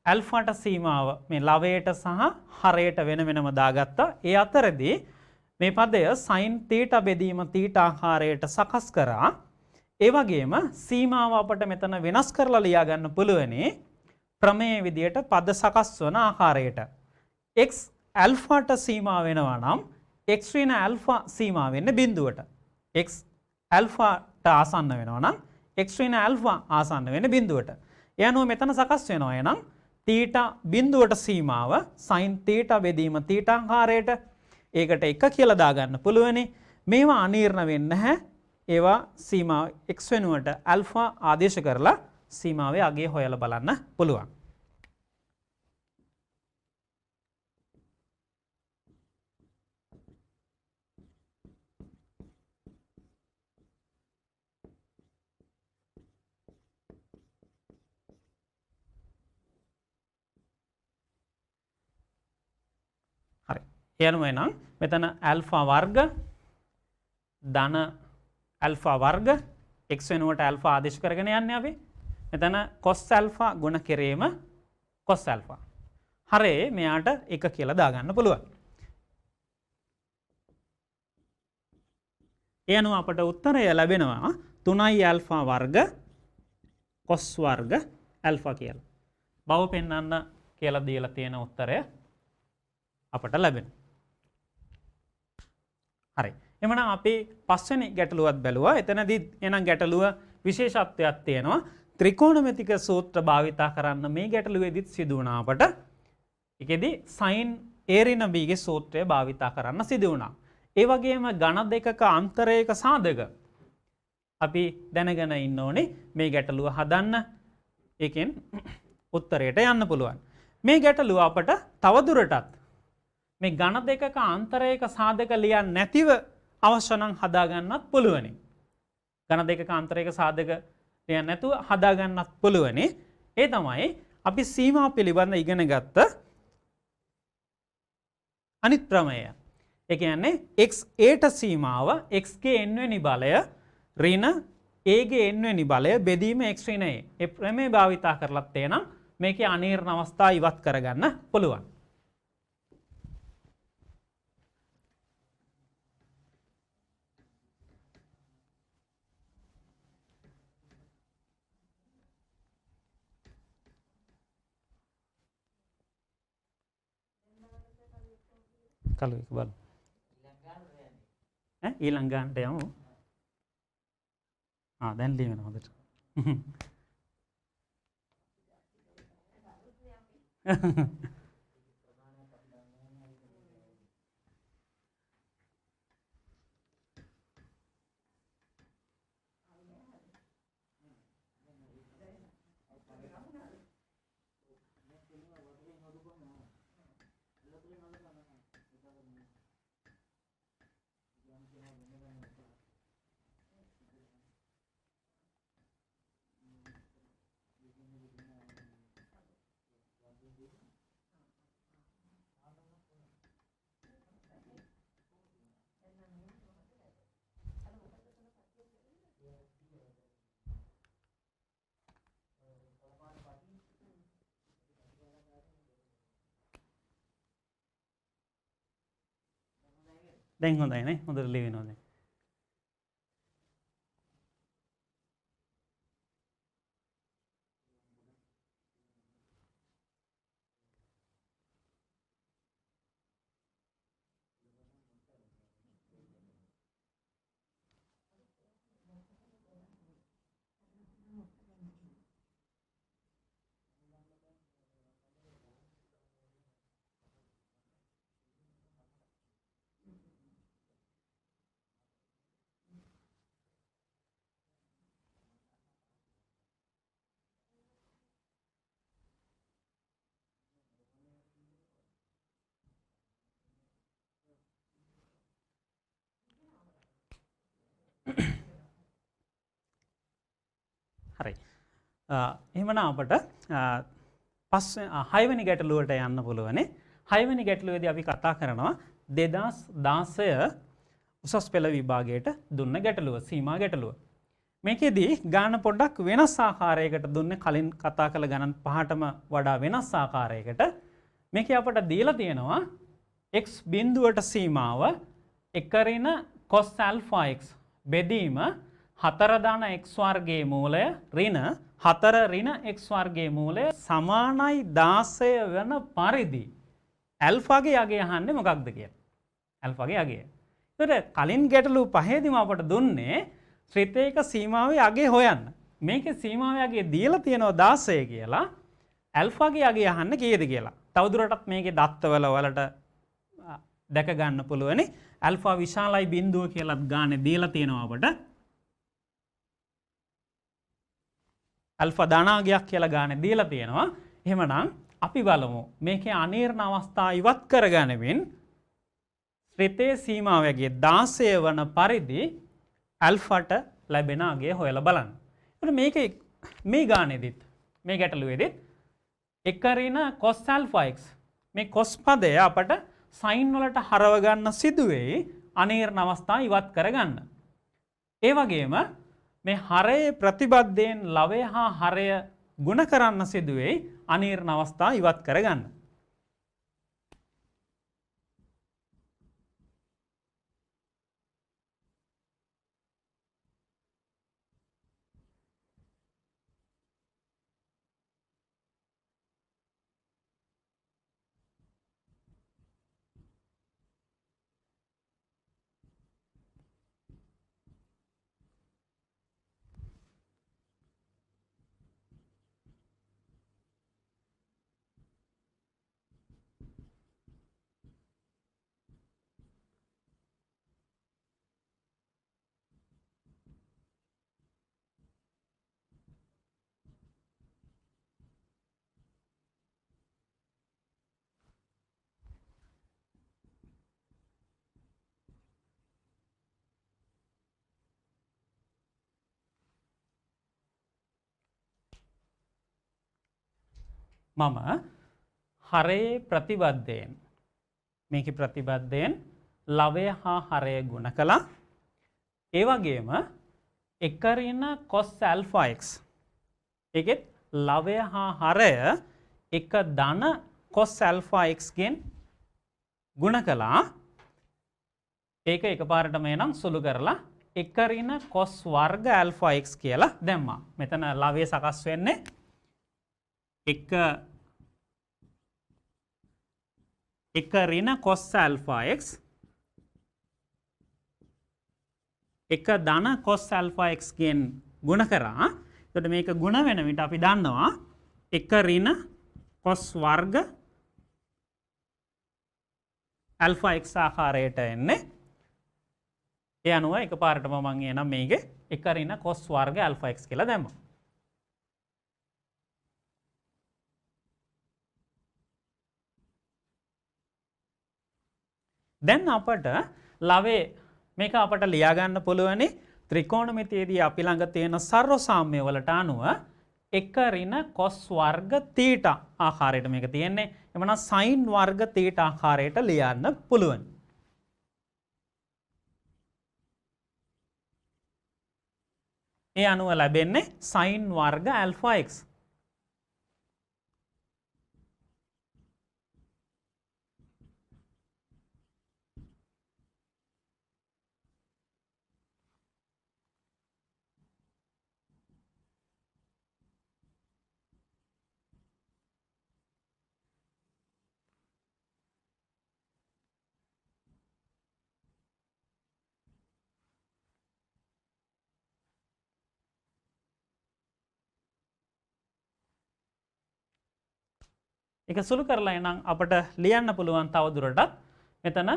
ඇල්ෆාට සීමාව මේ ලවයට සහ හරයට වෙන වෙනම දාගත්තා. ඒ අතරදී මේ පදය sin θ බෙදීම θ ආකාරයට සකස් කරා. ඒ වගේම සීමාව අපට මෙතන වෙනස් කරලා ලියා ගන්න පුළුවනි ප්‍රමේය විදියට පද සකස් වන ආකාරයට. x ඇල්ෆාට සීමා වෙනවා නම් x ඍණ ඇල්ෆා සීමා වෙන්නේ බිඳුවට. x ඇල්ෆාට ආසන්න වෙනවා නම් x ඍණ ඇල්ෆා ආසන්න වෙන්නේ බිඳුවට. ඒ අනුව මෙතන සකස් වෙනවා. එහෙනම් θ බිඳුවට සීමාව sin θ බෙදීම θ ආකාරයට ඒකට 1 කියලා දාගන්න පුළුවනි. මේවා අනීර්ණ වෙන්නේ නැහැ. ඒවා සීමාව x වෙනුවට ඇල්ෆා ආදේශ කරලා සීමාවේ අගය හොයලා බලන්න පුළුවන්. යනුව නම් මෙතන ඇල්ෆා වර්ග ධන ඇල්ෆා වර්ග x වෙනුවට ඇල්ෆා ආදේශ කරගෙන යන්නේ අපි. මෙතන cos ඇල්ෆා ගුණ කිරීම cos ඇල්ෆා. හරේ මෙයාට 1 කියලා දාගන්න පුළුවන්. ඒ අනුව අපට උත්තරය ලැබෙනවා 3i ඇල්ෆා වර්ග cos වර්ග ඇල්ෆා කියලා. බව පෙන්වන්න කියලා දීලා තියෙන උත්තරය අපට ලැබෙනවා. හරි. එමනම් අපි පස්වෙනි ගැටලුවත් බැලුවා. එතනදී එනම් ගැටලුව විශේෂත්වයක් තියෙනවා. ත්‍රිකෝණමිතික සූත්‍ර භාවිතා කරන්න මේ ගැටලුවේදීත් සිදු වුණා අපට. ඒකෙදි sin a ඍණ b ගේ සූත්‍රය භාවිතා කරන්න සිදු වුණා. ඒ වගේම ඝන දෙකක අන්තරයක සාධක අපි දැනගෙන ඉන්න ඕනේ මේ ගැටලුව හදන්න. ඒකෙන් උත්තරයට යන්න පුළුවන්. මේ ගැටලුව අපට තවදුරටත් මේ ඝන දෙකක අන්තරයක සාධක ලියන්නේ නැතිව අවශ්‍ය නම් හදා ගන්නත් පුළුවනි. ඝන දෙකක අන්තරයක සාධක ලියන්නේ නැතුව හදා ගන්නත් පුළුවනි. ඒ තමයි අපි සීමා පිළිබඳ ඉගෙන ගත්ත අනිත් ප්‍රමේය. ඒ කියන්නේ x a ට සීමාව x ගේ n වෙනි බලය ඍණ a ගේ n වෙනි බලය බෙදීම x ඍණ a. ඒ ප්‍රමේය භාවිතා කරලත් තේනම් මේකේ අනීර්ණ අවස්ථා ඉවත් කරගන්න පුළුවන්. කලු එක බලමු. ඊළඟ ගානට යමු. දැන් ලියවෙන හොඳට. දැන් හොඳයි නේ හොඳට ලියවෙනවා දැන්. හරි. එහෙමනම් අපට හයවෙනි ගැටලුවට යන්න පුළුවන්. හයවෙනි ගැටලුවේදී අපි කතා කරනවා 2016 උසස් පෙළ විභාගයට දුන්න ගැටලුව, සීමා ගැටලුව. මේකෙදී ගාන පොඩ්ඩක් වෙනස් ආකාරයකට දුන්නේ කලින් කතා කළ ගණන් පහටම වඩා වෙනස් ආකාරයකට. මේකේ අපට දීලා තියෙනවා x බිඳුවට සීමාව 1 ඍණ cos alpha x බෙදීම 4 ධන x වර්ගයේ මූලය ඍණ 4 ඍණ x වර්ගයේ මූලය සමානයි 16 වෙන පරිදි ඇල්ෆාගේ යගය අහන්නේ මොකක්ද කියලා. ඇල්ෆාගේ යගය. ඒතර කලින් ගැටලු පහේදීම අපට දුන්නේ ශ්‍රිතේක සීමාවේ යගය හොයන්න. මේකේ සීමාවේ යගය දීලා තියෙනවා 16 කියලා. ඇල්ෆාගේ යගය අහන්න කීයද කියලා. තවදුරටත් මේකේ දත්තවල වලට දැක ගන්න පුළුවනි. ඇල්ෆා විශාලයි බිඳුව කියලාත් ගානේ දීලා තියෙනවා අපට. ඇල්ෆා ධනාගයක් කියලා ගානේ දීලා තියෙනවා. එහෙමනම් අපි බලමු මේකේ අනීර්ණ අවස්ථා ඉවත් කරගැනීමෙන් ශ්‍රිතේ සීමාවගේ 16 වන පරිදි ඇල්ෆාට ලැබෙන අගය හොයලා බලන්න. එතකොට මේකේ මේ ගානේදීත් මේ ගැටලුවේදීත් 1 ඍණ cos alpha x මේ cos පදය අපට sin වලට හරව ගන්න සිදු වෙයි අනීර්ණ අවස්ථා ඉවත් කරගන්න. ඒ වගේම මේ හරයේ ප්‍රතිබද්ධයෙන් ලවය හා හරය ගුණ කරන්න සිදු වෙයි අනීර්ණ අවස්ථා ඉවත් කරගන්න. මම හරයේ ප්‍රතිබද්ධයෙන් මේකේ ප්‍රතිබද්ධයෙන් ලවය හා හරය ගුණ කළා. ඒ වගේම 1 ඍණ cos alpha x ඒකෙත් ලවය හා හරය 1 ධන cos alpha x ගෙන් ගුණ කළා. ඒක එකපාරටම එනම් සුළු කරලා 1 ඍණ cos වර්ග alpha x කියලා දැම්මා. මෙතන ලවය සකස් වෙන්නේ 1 ඍණ cos alpha x 1 ධන cos alpha x ගෙන් ගුණ කරා. එතකොට මේක ගුණ වෙන විට අපි දන්නවා 1 ඍණ cos වර්ග alpha x ආකාරයට එන්නේ. ඒ අනුව එකපාරටම මම එනම් මේකේ 1 ඍණ cos වර්ග alpha x කියලා දැම්මා. දැන් අපට ලවේ මේක අපට ලියා ගන්න පුළුවනි ත්‍රිකෝණමිතියේදී අපි ළඟ තියෙන සර්ව සාම්‍ය වලට අනුව 1 ඍණ cos වර්ග θ ආකාරයට මේක තියෙන්නේ. එමනම් sin වර්ග θ ආකාරයට ලියන්න පුළුවන්. ඒ අනුව ලැබෙන්නේ sin වර්ග alpha x. ඒක සුළු කරලා එනම් අපට ලියන්න පුළුවන් තවදුරටත් මෙතන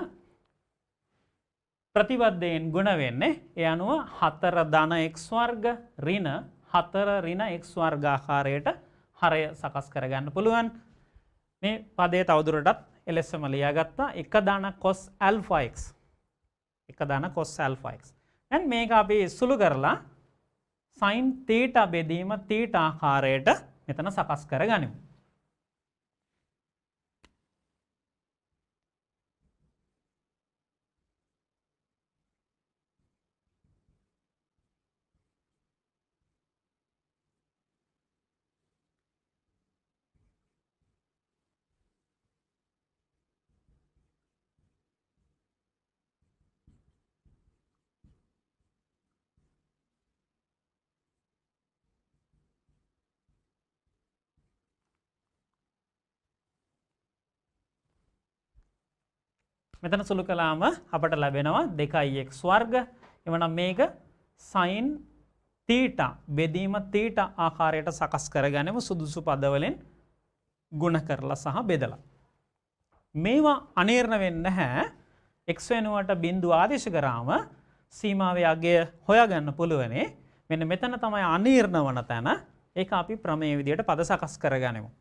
ප්‍රතිබද්ධයෙන් ගුණ වෙන්නේ ඒ අනුව 4 ධන x වර්ග ඍණ 4 ඍණ x වර්ග ආකාරයට හරය සකස් කරගන්න පුළුවන්. මේ පදේ තවදුරටත් එලෙසම ලියාගත්තා 1 ධන cos alpha x 1 ධන cos alpha x. දැන් මේක අපි සුළු කරලා sin theta බෙදීම theta ආකාරයට මෙතන සකස් කරගනිමු. මෙතන සුළු කළාම අපට ලැබෙනවා 2x වර්ග. එවනම් මේක sin theta බෙදීම theta ආකාරයට සකස් කරගනිමු සුදුසු පදවලින් ගුණ කරලා සහ බෙදලා. මේවා අනීර්ණ වෙන්නේ නැහැ. x වෙනුවට බිඳුව ආදේශ කරාම සීමාවේ අගය හොයාගන්න පුළුවනේ. මෙන්න මෙතන තමයි අනීර්ණ වන තැන. ඒක අපි ප්‍රමේය විදියට පද සකස් කරගනිමු.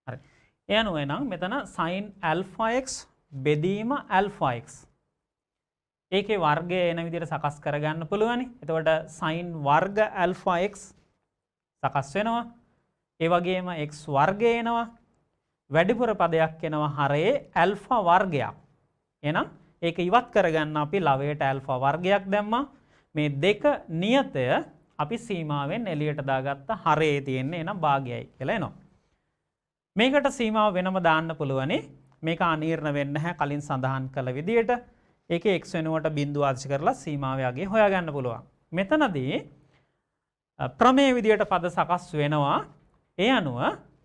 හරි. ඒ අනුව නම් මෙතන sin alpha x බෙදීම alpha x. ඒකේ වර්ගය එන විදිහට සකස් කරගන්න පුළුවනි. එතකොට sin වර්ග alpha x සකස් වෙනවා. ඒ වගේම x වර්ගය එනවා. වැඩිපුර පදයක් එනවා හරයේ alpha වර්ගයක්. එහෙනම් ඒක ඉවත් කරගන්න අපි ලවයට alpha වර්ගයක් දැම්මා. මේ දෙක නියතය අපි සීමාවෙන් එළියට දාගත්ත හරයේ තියෙන්නේ එහෙනම් භාගයයි කියලා එනවා. මේකට සීමාව වෙනම දාන්න පුළුවනි. මේක අනීර්ණ වෙන්නේ නැහැ කලින් සඳහන් කළ විදිහට. ඒකේ x වෙනුවට බිඳුව ආදේශ කරලා සීමාවේ අගය හොයාගන්න පුළුවන්. මෙතනදී ප්‍රමේය විදිහට පද සකස් වෙනවා. ඒ අනුව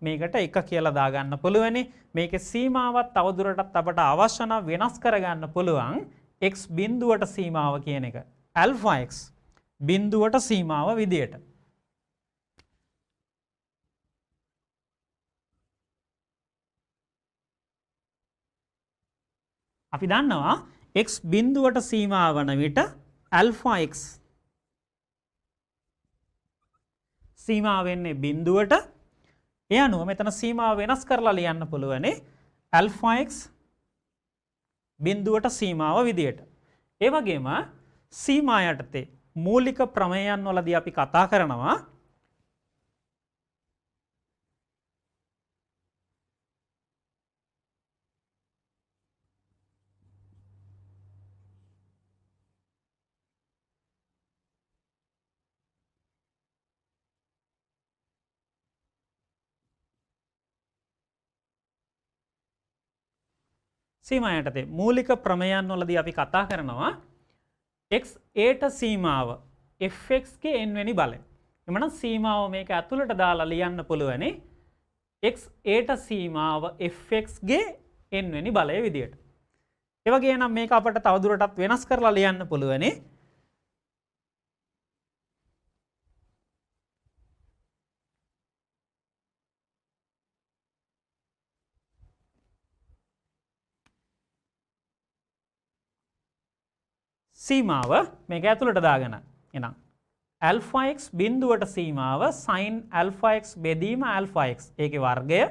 මේකට 1 කියලා දාගන්න පුළුවනි. මේකේ සීමාවත් තවදුරටත් අපට අවශ්‍ය නම් වෙනස් කරගන්න පුළුවන්. x බිඳුවට සීමාව කියන එක. alpha x බිඳුවට සීමාව විදිහට. අපි දන්නවා x බිඳුවට සීමා වන විට alpha x සීමා වෙන්නේ බිඳුවට. ඒ අනුව මෙතන සීමාව වෙනස් කරලා ලියන්න පුළුවනේ alpha x බිඳුවට සීමාව විදියට. ඒ වගේම සීමා යටතේ මූලික ප්‍රමේයන් වලදී අපි කතා කරනවා සීමා යටතේ මූලික ප්‍රමේයන් වලදී අපි කතා කරනවා x aට සීමාව fx ගේ n වෙනි බලය. එමනම් සීමාව මේක ඇතුළට දාලා ලියන්න පුළුවනි x aට සීමාව fx ගේ n වෙනි බලය විදියට. ඒ වගේ නම් මේක අපිට තවදුරටත් වෙනස් කරලා ලියන්න පුළුවනි සීමාව මේක ඇතුළට දාගෙන. එහෙනම් alpha x බිඳුවට සීමාව sin alpha x බෙදීම alpha x. ඒකේ වර්ගය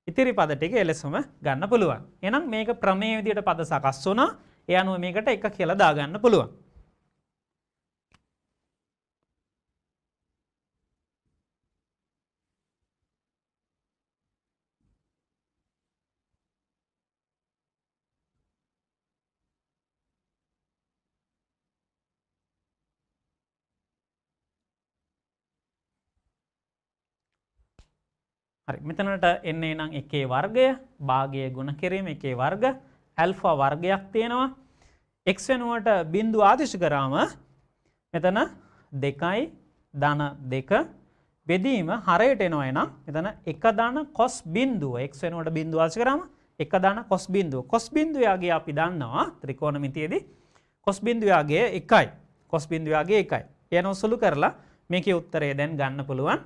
ඉතිරි පද ටික එලෙසම ගන්න පුළුවන්. එහෙනම් මේක ප්‍රමේය විදියට පද සකස් වුණා. ඒ අනුව මේකට 1 කියලා දාගන්න පුළුවන්. හරි මෙතනට එන්නේ නම් එකේ වර්ගය භාගයේ ගුණ කිරීම එකේ වර්ග ඇල්ෆා වර්ගයක් තියෙනවා x වෙනුවට බිංදුව ආදිශ කරාම මෙතන 2යි ධන 2 බෙදීම හරයට එනවා එනම් මෙතන 1 ධන cos බිංදුව x වෙනුවට බිංදුව ආදිශ කරාම 1 ධන cos බිංදුව cos බිංදුව යාගේ අපි දන්නවා ත්‍රිකෝණමිතියේදී cos බිංදුව යාගේ 1යි cos බිංදුව යාගේ 1යි එනවා සුළු කරලා මේකේ උත්තරය දැන් ගන්න පුළුවන්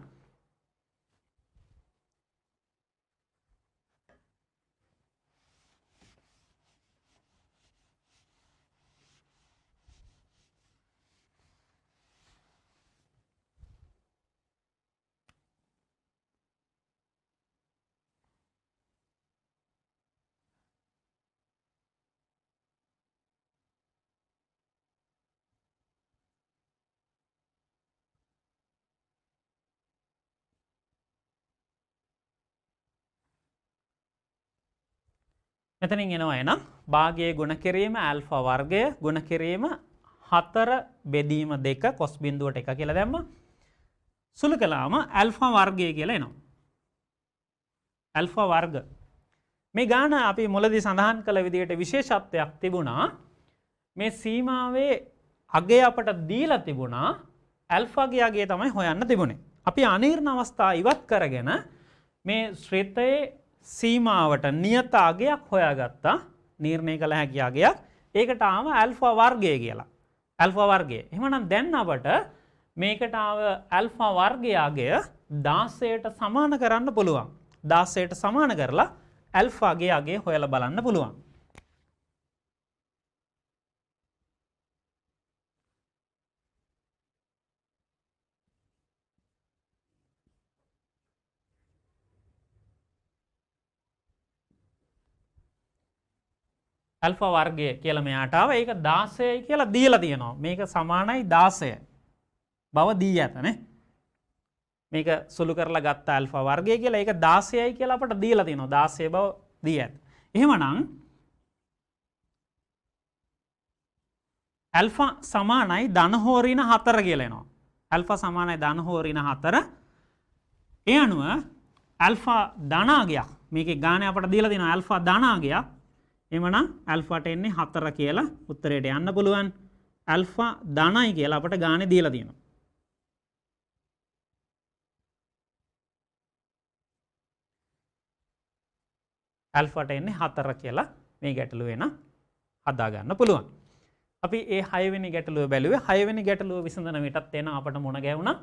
මෙතනින් එනවා එනම් භාගයේ ගුණ කිරීම ඇල්ෆා වර්ගය ගුණ කිරීම 4 බෙදීම 2 cos බිංදුවට 1 කියලා දැම්මා. සුළු කළාම ඇල්ෆා වර්ගය කියලා එනවා. ඇල්ෆා වර්ග. මේ ගාන අපි මුලදී සඳහන් කළ විදිහට විශේෂත්වයක් තිබුණා. මේ සීමාවේ අගය අපට දීලා තිබුණා. ඇල්ෆාගේ අගය තමයි හොයන්න තිබුණේ. අපි අනීර්ණ අවස්ථා ඉවත් කරගෙන මේ ශ්‍රේතයේ සීමාවට නියත අගයක් හොයාගත්තා නිර්ණය කළ හැකි අගයක් ඒකට ආව ඇල්ෆා වර්ගය කියලා ඇල්ෆා වර්ගය එහෙමනම් දැන් අපට මේකට ආව ඇල්ෆා වර්ගයේ අගය 16ට සමාන කරන්න පුළුවන් 16ට සමාන කරලා ඇල්ෆාගේ අගය හොයලා බලන්න පුළුවන් ඇල්ෆා වර්ගය කියලා මෙයාට ආව ඒක 16යි කියලා දීලා තියෙනවා මේක සමානයි 16 බව දී ඇතනේ මේක සුළු කරලා ගත්ත ඇල්ෆා වර්ගය කියලා ඒක 16යි කියලා අපට දීලා තියෙනවා 16 බව දී ඇත එහෙමනම් ඇල්ෆා සමානයි ධන හෝ ඍණ 4 කියලා එනවා ඇල්ෆා සමානයි ධන හෝ ඍණ 4 ඒ අනුව ඇල්ෆා ධනාගයක් මේකේ ගාණය අපට දීලා තියෙනවා ඇල්ෆා ධනාගයක් එමනම් ඇල්ෆාට එන්නේ 4 කියලා උත්තරයට යන්න පුළුවන් ඇල්ෆා ධනයි කියලා අපට ගානේ දීලා තියෙනවා ඇල්ෆාට එන්නේ 4 කියලා මේ ගැටලුව එන හදා ගන්න පුළුවන් අපි ඒ 6 වෙනි ගැටලුව බැලුවේ 6 වෙනි ගැටලුව විසඳන විටත් එන අපට මුණ ගැහුණා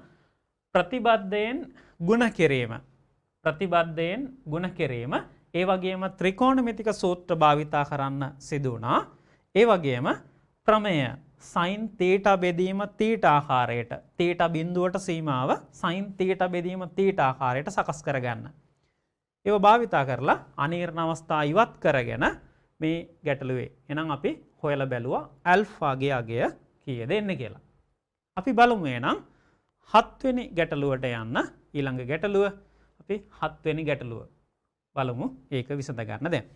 ප්‍රතිබද්ධයෙන් ගුණ කිරීම ප්‍රතිබද්ධයෙන් ගුණ කිරීම ඒ වගේම ත්‍රිකෝණමිතික සූත්‍ර භාවිතා කරන්න සිදු වුණා. ඒ වගේම ප්‍රමේය sin θ බෙදීම θ ආකාරයට θ බිඳුවට සීමාව sin θ බෙදීම θ ආකාරයට සකස් කරගන්න. ඒව භාවිතා කරලා අනීර්ණ අවස්ථා ඉවත් කරගෙන මේ ගැටලුවේ. එහෙනම් අපි හොයලා බැලුවා ඇල්ෆාගේ අගය කීයද එන්නේ කියලා. අපි බලමු එහෙනම් 7 වෙනි ගැටලුවට යන්න. ඊළඟ ගැටලුව අපි 7 වෙනි ගැටලුව බලමු ඒක විසඳ ගන්න දැන්.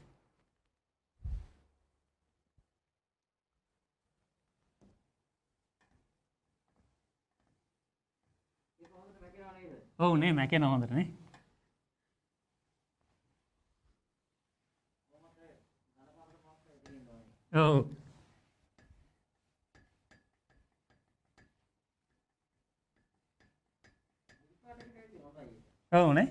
ඔව් නේ මැකෙනවා හොඳට නේ. ඔව්. ඔව් නේ.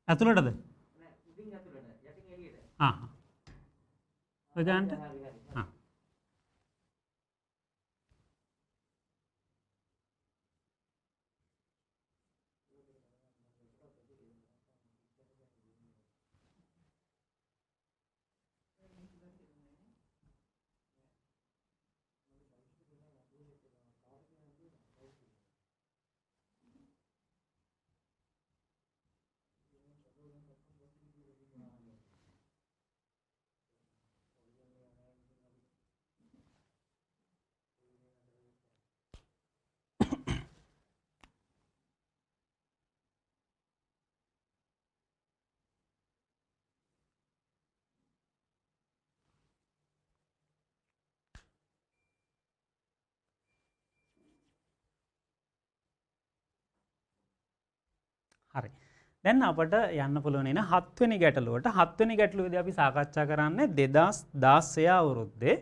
ඇතුළටද? ඔය ගන්නට? හරි. දැන් අපට යන්න පුළුවන් එන 7 වෙනි ගැටලුවට 7 වෙනි ගැටලුවේදී අපි සාකච්ඡා කරන්නේ 2016 අවුරුද්දේ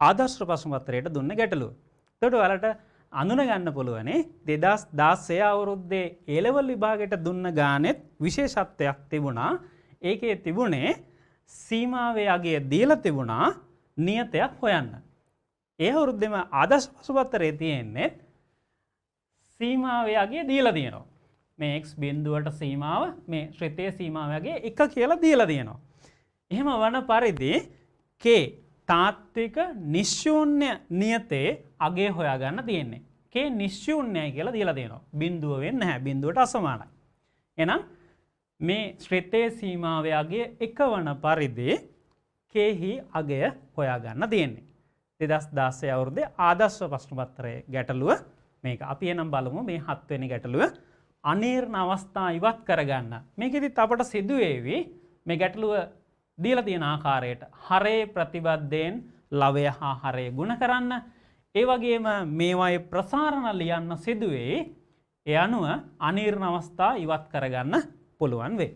ආදර්ශ ප්‍රශ්න පත්‍රයට දුන්න ගැටලුව. එතකොට ඔයාලට අඳුන ගන්න පුළුවන් 2016 අවුරුද්දේ A level විභාගයට දුන්න ගානෙත් විශේෂත්වයක් තිබුණා. ඒකේ තිබුණේ සීමාවේ අගය දීලා තිබුණා නියතයක් හොයන්න. ඒ අවුරුද්දේම ආදර්ශ ප්‍රශ්න පත්‍රයේ තියෙන්නේ සීමාවේ අගය දීලා තියෙනවා. මේ x බිඳුවට සීමාව මේ ශ්‍රිතයේ සීමාවගේ 1 කියලා දීලා තියෙනවා. එහෙම වන පරිදි k තාත්වික නිශ්ශූන්‍ය නියතේ අගය හොයාගන්න තියෙන්නේ. k නිශ්ශූන්‍යයි කියලා දීලා තියෙනවා. බිඳුව වෙන්නේ නැහැ. බිඳුවට අසමානයි. එහෙනම් මේ ශ්‍රිතයේ සීමාවේ අගය 1 වන පරිදි k හි අගය හොයාගන්න තියෙන්නේ. 2016 අවුරුද්දේ ආදර්ශ ප්‍රශ්න පත්‍රයේ ගැටලුව මේක. අපි එනම් බලමු මේ 7 වෙනි ගැටලුව. අනීර්ණ අවස්ථා ඉවත් කරගන්න. මේකෙදිත් අපට සිදුවේවි මේ ගැටලුව දීලා තියෙන ආකාරයට හරේ ප්‍රතිබද්ධයෙන් ලවය හා හරය ගුණ කරන්න. ඒ වගේම මේවායේ ප්‍රසාරණ ලියන්න සිදුවේ. ඒ අනුව අනීර්ණ අවස්ථා ඉවත් කරගන්න පුළුවන් වේ.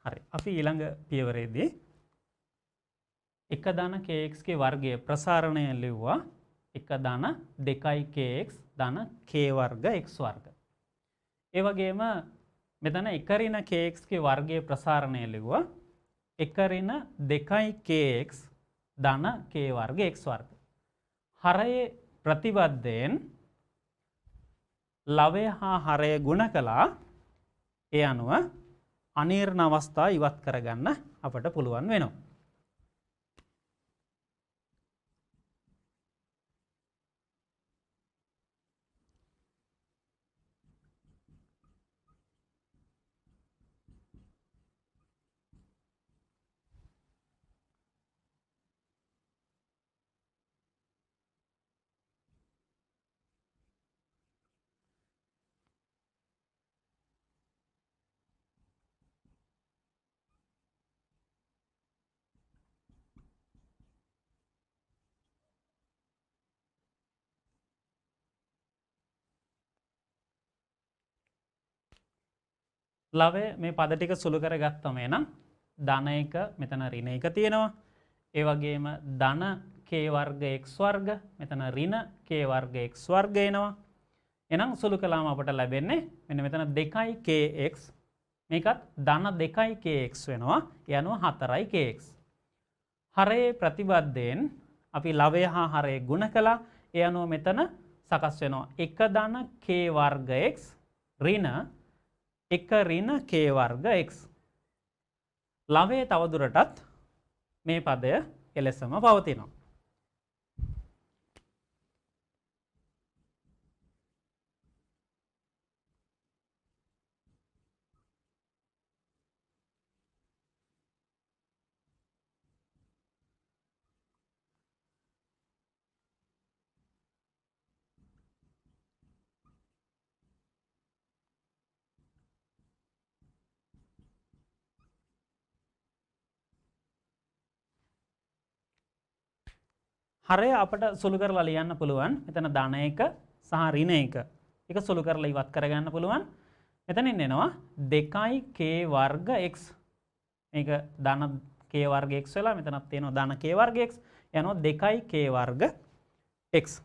හරි. අපි ඊළඟ පියවරේදී එක ධන kx ගේ වර්ගයේ ප්‍රසාරණය ලිව්වා. එක ධන 2 kx ධන k වර්ග x වර්ග. ඒ වගේම මෙතන එක ඍණ kx ගේ වර්ගයේ ප්‍රසාරණය ලිව්වා. එක ඍණ 2 kx ධන k වර්ග x වර්ග. හරයේ ප්‍රතිබද්ධයෙන් ලවය හා හරය ගුණ කළා. ඒ අනුව අනීර්ණ අවස්ථා ඉවත් කරගන්න අපට පුළුවන් වෙනවා. ලවය මේ පද ටික සුළු කරගත්තම එනම් ධන 1 මෙතන ඍණ 1 තියෙනවා. ඒ වගේම ධන k වර්ග x වර්ග මෙතන ඍණ k වර්ග x වර්ග එනවා. එහෙනම් සුළු කළාම අපට ලැබෙන්නේ මෙන්න මෙතන 2kx මේකත් ධන 2kx වෙනවා. ඒ අනුව 4kx. හරයේ ප්‍රතිබද්ධයෙන් අපි ලවය හා හරය ගුණ කළා. ඒ අනුව මෙතන සකස් වෙනවා 1 ධන k වර්ග x ඍණ 1 ඍණ k වර්ග x. ලවයේ තවදුරටත් මේ පදය එලෙසම පවතිනවා. හරය අපට සුළු කරලා ලියන්න පුළුවන්. මෙතන ධන 1 සහ ඍණ 1. ඒක සුළු කරලා ඉවත් කරගන්න පුළුවන්. මෙතනින් එනවා 2k වර්ග x. මේක ධන k වර්ග x වෙලා මෙතනත් තියෙනවා ධන k වර්ග x. යනවා 2k වර්ග x.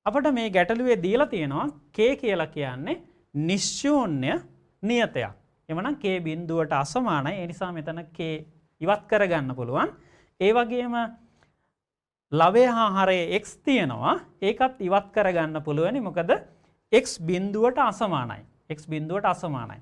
අපට මේ ගැටලුවේ දීලා තියෙනවා k කියලා කියන්නේ නිශ්ශූන්‍ය නියතයක්. එවනම් k බිඳුවට අසමානයි. ඒ නිසා මෙතන k ඉවත් කරගන්න පුළුවන්. ඒ වගේම ලවය හා හරයේ x තියෙනවා. ඒකත් ඉවත් කරගන්න පුළුවනි. මොකද x බිඳුවට අසමානයි. x බිඳුවට අසමානයි.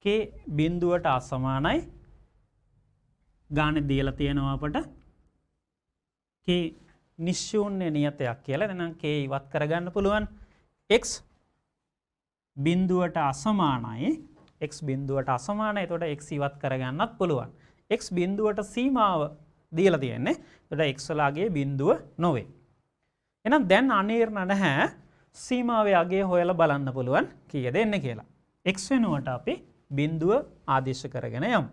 k බිඳුවට අසමානයි. ගානේ දීලා තියෙනවා අපට k නිශ්ශූන්‍ය නියතයක් කියලා. එහෙනම් k ඉවත් කරගන්න පුළුවන්. x බිඳුවට අසමානයි. x බිඳුවට අසමානයි. එතකොට x ඉවත් කරගන්නත් පුළුවන්. x බිඳුවට සීමාව දීලා තියෙන්නේ. එතකොට x වලගේ බිඳුව නොවේ. එහෙනම් දැන් අනීර්ණ නැහැ. සීමාවේ අගය හොයලා බලන්න පුළුවන් කීයද එන්නේ කියලා. x වෙනුවට අපි බිඳුව ආදේශ කරගෙන යමු.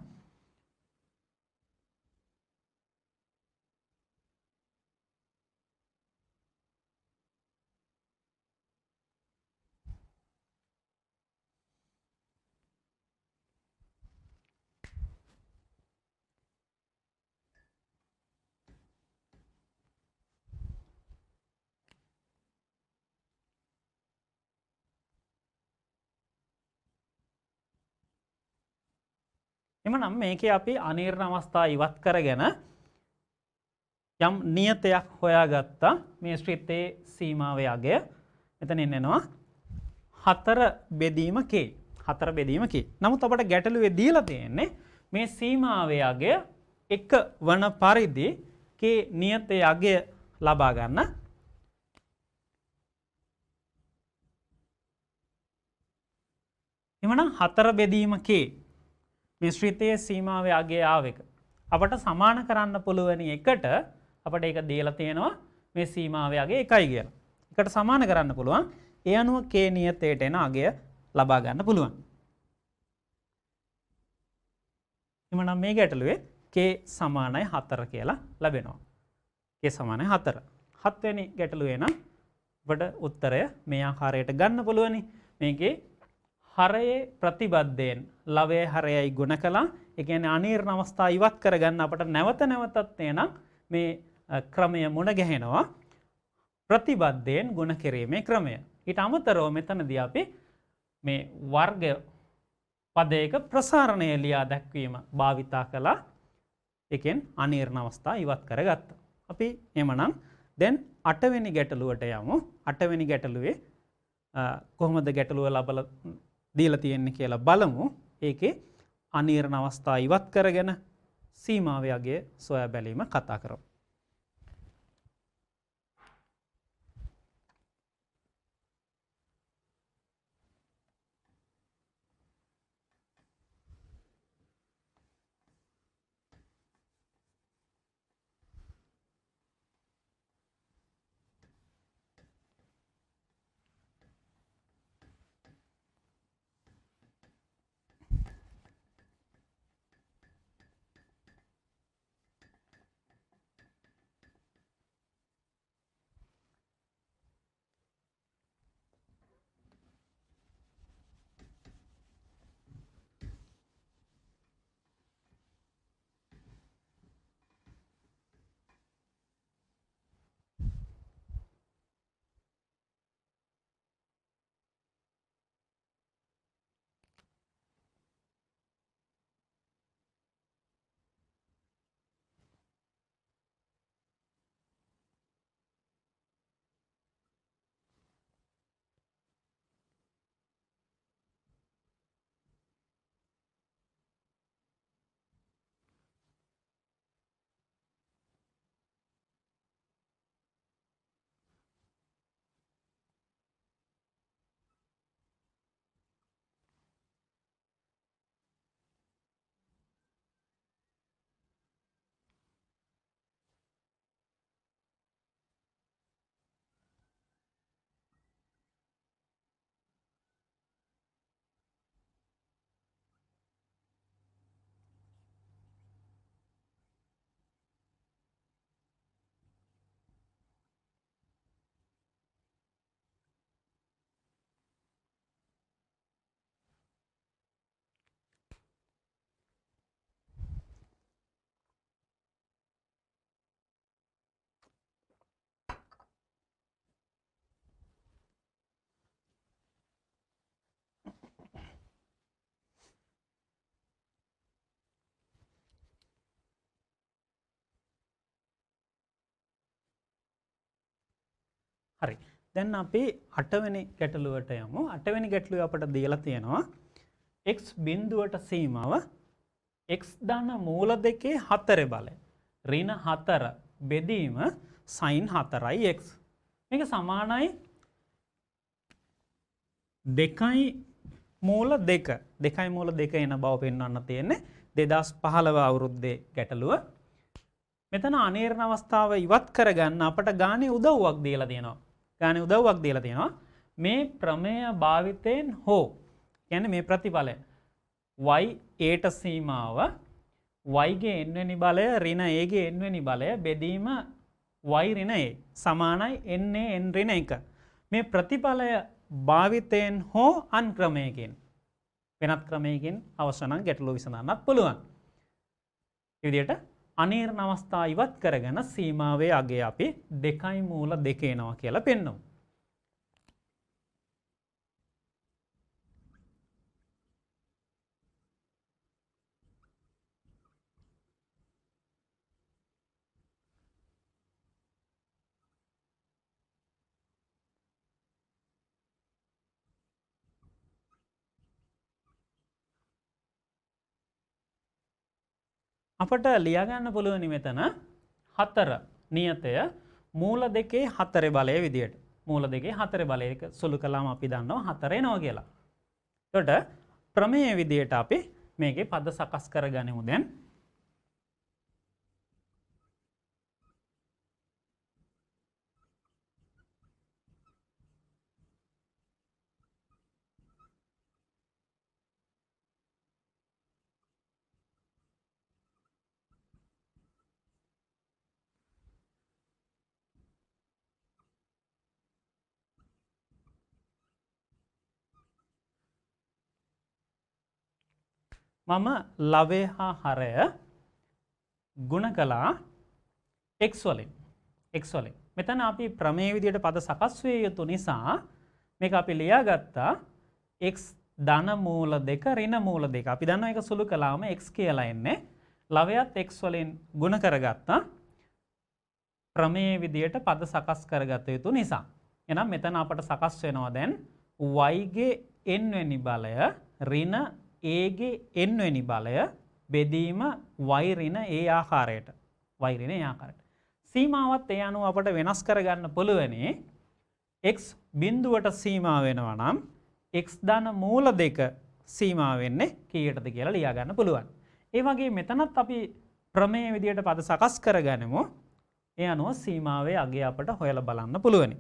එමනම් මේකේ අපි අනීර්ණ අවස්ථා ඉවත් කරගෙන යම් නියතයක් හොයාගත්තා. මේ ශ්‍රිතේ සීමාවේ අගය මෙතනින් එනවා 4 බෙදීම k. 4 බෙදීම k. නමුත් අපට ගැටලුවේ දීලා තියෙන්නේ මේ සීමාවේ අගය 1 වන පරිදි k නියතයේ අගය ලබා ගන්න. එමනම් 4 බෙදීම k මේ ශ්‍රිතයේ සීමාවේ අගය ආවෙක අපට සමාන කරන්න පුළුවන් එකට අපට ඒක දීලා තියෙනවා මේ සීමාවේ අගය 1යි කියලා. එකට සමාන කරන්න පුළුවන්. ඒ අනුව k නියතයට එන අගය ලබා ගන්න පුළුවන්. එමනම් මේ ගැටලුවේ k සමානයි 4 කියලා ලැබෙනවා. k සමානයි 4. 7 වෙනි ගැටලුවේ නම් අපට උත්තරය මේ ආකාරයට ගන්න පුළුවනි. මේකේ හරයේ ප්‍රතිබද්ධයෙන් ලවයේ හරයයි ගුණ කළා. ඒ කියන්නේ අනීර්ණ අවස්ථා ඉවත් කරගන්න අපට නැවත නැවතත් එනං මේ ක්‍රමය මුණ ගැහෙනවා. ප්‍රතිබද්ධයෙන් ගුණ කිරීමේ ක්‍රමය. ඊට අමතරව මෙතනදී අපි මේ වර්ග පදයක ප්‍රසාරණය ලියා දැක්වීම භාවිතා කළා. ඒකෙන් අනීර්ණ අවස්ථා ඉවත් කරගත්තා. අපි එමනම් දැන් 8 වෙනි ගැටලුවට යමු. 8 වෙනි ගැටලුවේ කොහොමද ගැටලුව ලබලා දීලා තියෙන්නේ කියලා බලමු. ඒකේ අනීර්ණ අවස්ථා ඉවත් කරගෙන සීමාවේ අගය සොයා බැලීම කතා කරමු. හරි. දැන් අපි 8 වෙනි ගැටලුවට යමු. 8 වෙනි ගැටලුවේ අපට දීලා තියෙනවා x බිඳුවට සීමාව x ධන මූල දෙකේ 4 බලය ඍණ 4 බෙදීම sin 4යි x. මේක සමානයි 2යි මූල 2. 2යි මූල 2 එන බව පෙන්වන්න තියෙන්නේ 2015 අවුරුද්දේ ගැටලුව. මෙතන අනීර්ණ අවස්ථාව ඉවත් කරගන්න අපට ගානේ උදව්වක් දීලා තියෙනවා. ගානේ උදව්වක් දීලා තියෙනවා. මේ ප්‍රමේය භාවිතයෙන් හෝ කියන්නේ මේ ප්‍රතිඵලය y a ට සීමාව y ගේ n වෙනි බලය ඍණ a ගේ n වෙනි බලය බෙදීම y ඍණ a සමානයි n a n ඍණ 1. මේ ප්‍රතිඵලය භාවිතයෙන් හෝ අන් ක්‍රමයකින් වෙනත් ක්‍රමයකින් අවශ්‍ය නම් ගැටලුව විසඳන්නත් පුළුවන්. මේ විදිහට අනීර්ණ අවස්ථා ඉවත් කරගෙන සීමාවේ අගය අපි 2යි මූල 2 එනවා කියලා පෙන්වමු. අපට ලියා ගන්න පුළුවන් මෙතන 4 නියතය මූල දෙකේ 4 බලය විදියට. මූල දෙකේ 4 බලයක සුළු කළාම අපි දන්නවා 4 එනවා කියලා. එතකොට ප්‍රමේය විදියට අපි මේකේ පද සකස් කරගනිමු දැන්. මම ලවය හා හරය ගුණ කළා x වලින්. මෙතන අපි ප්‍රමේය විදියට පද සකස් විය යුතු නිසා මේක අපි ලියාගත්තා x ධන මූල 2 ඍණ මූල 2. අපි දන්නවා ඒක සුළු කළාම x කියලා එන්නේ. ලවයත් x වලින් ගුණ කරගත්තා. ප්‍රමේය විදියට පද සකස් කරගත යුතු නිසා. එහෙනම් මෙතන අපට සකස් වෙනවා දැන් y ගේ n වෙනි බලය ඍණ a ගේ n වෙනි බලය බෙදීම y ඍණ a ආකාරයට. y ඍණ a ආකාරයට. සීමාවත් ඒ අනුව අපට වෙනස් කරගන්න පුළුවනි. x බිඳුවට සීමා වෙනවා නම් x ධන මූල 2 සීමා වෙන්නේ කීයටද කියලා ලියා ගන්න පුළුවන්. ඒ වගේ මෙතනත් අපි ප්‍රමේය විදියට පද සකස් කරගනිමු. ඒ අනුව සීමාවේ අගය අපට හොයලා බලන්න පුළුවනි.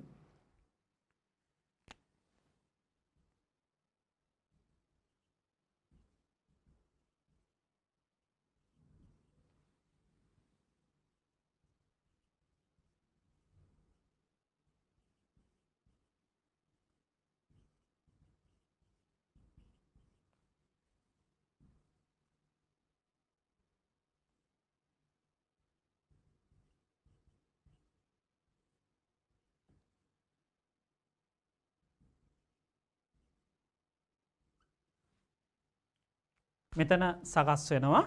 මෙතන සකස් වෙනවා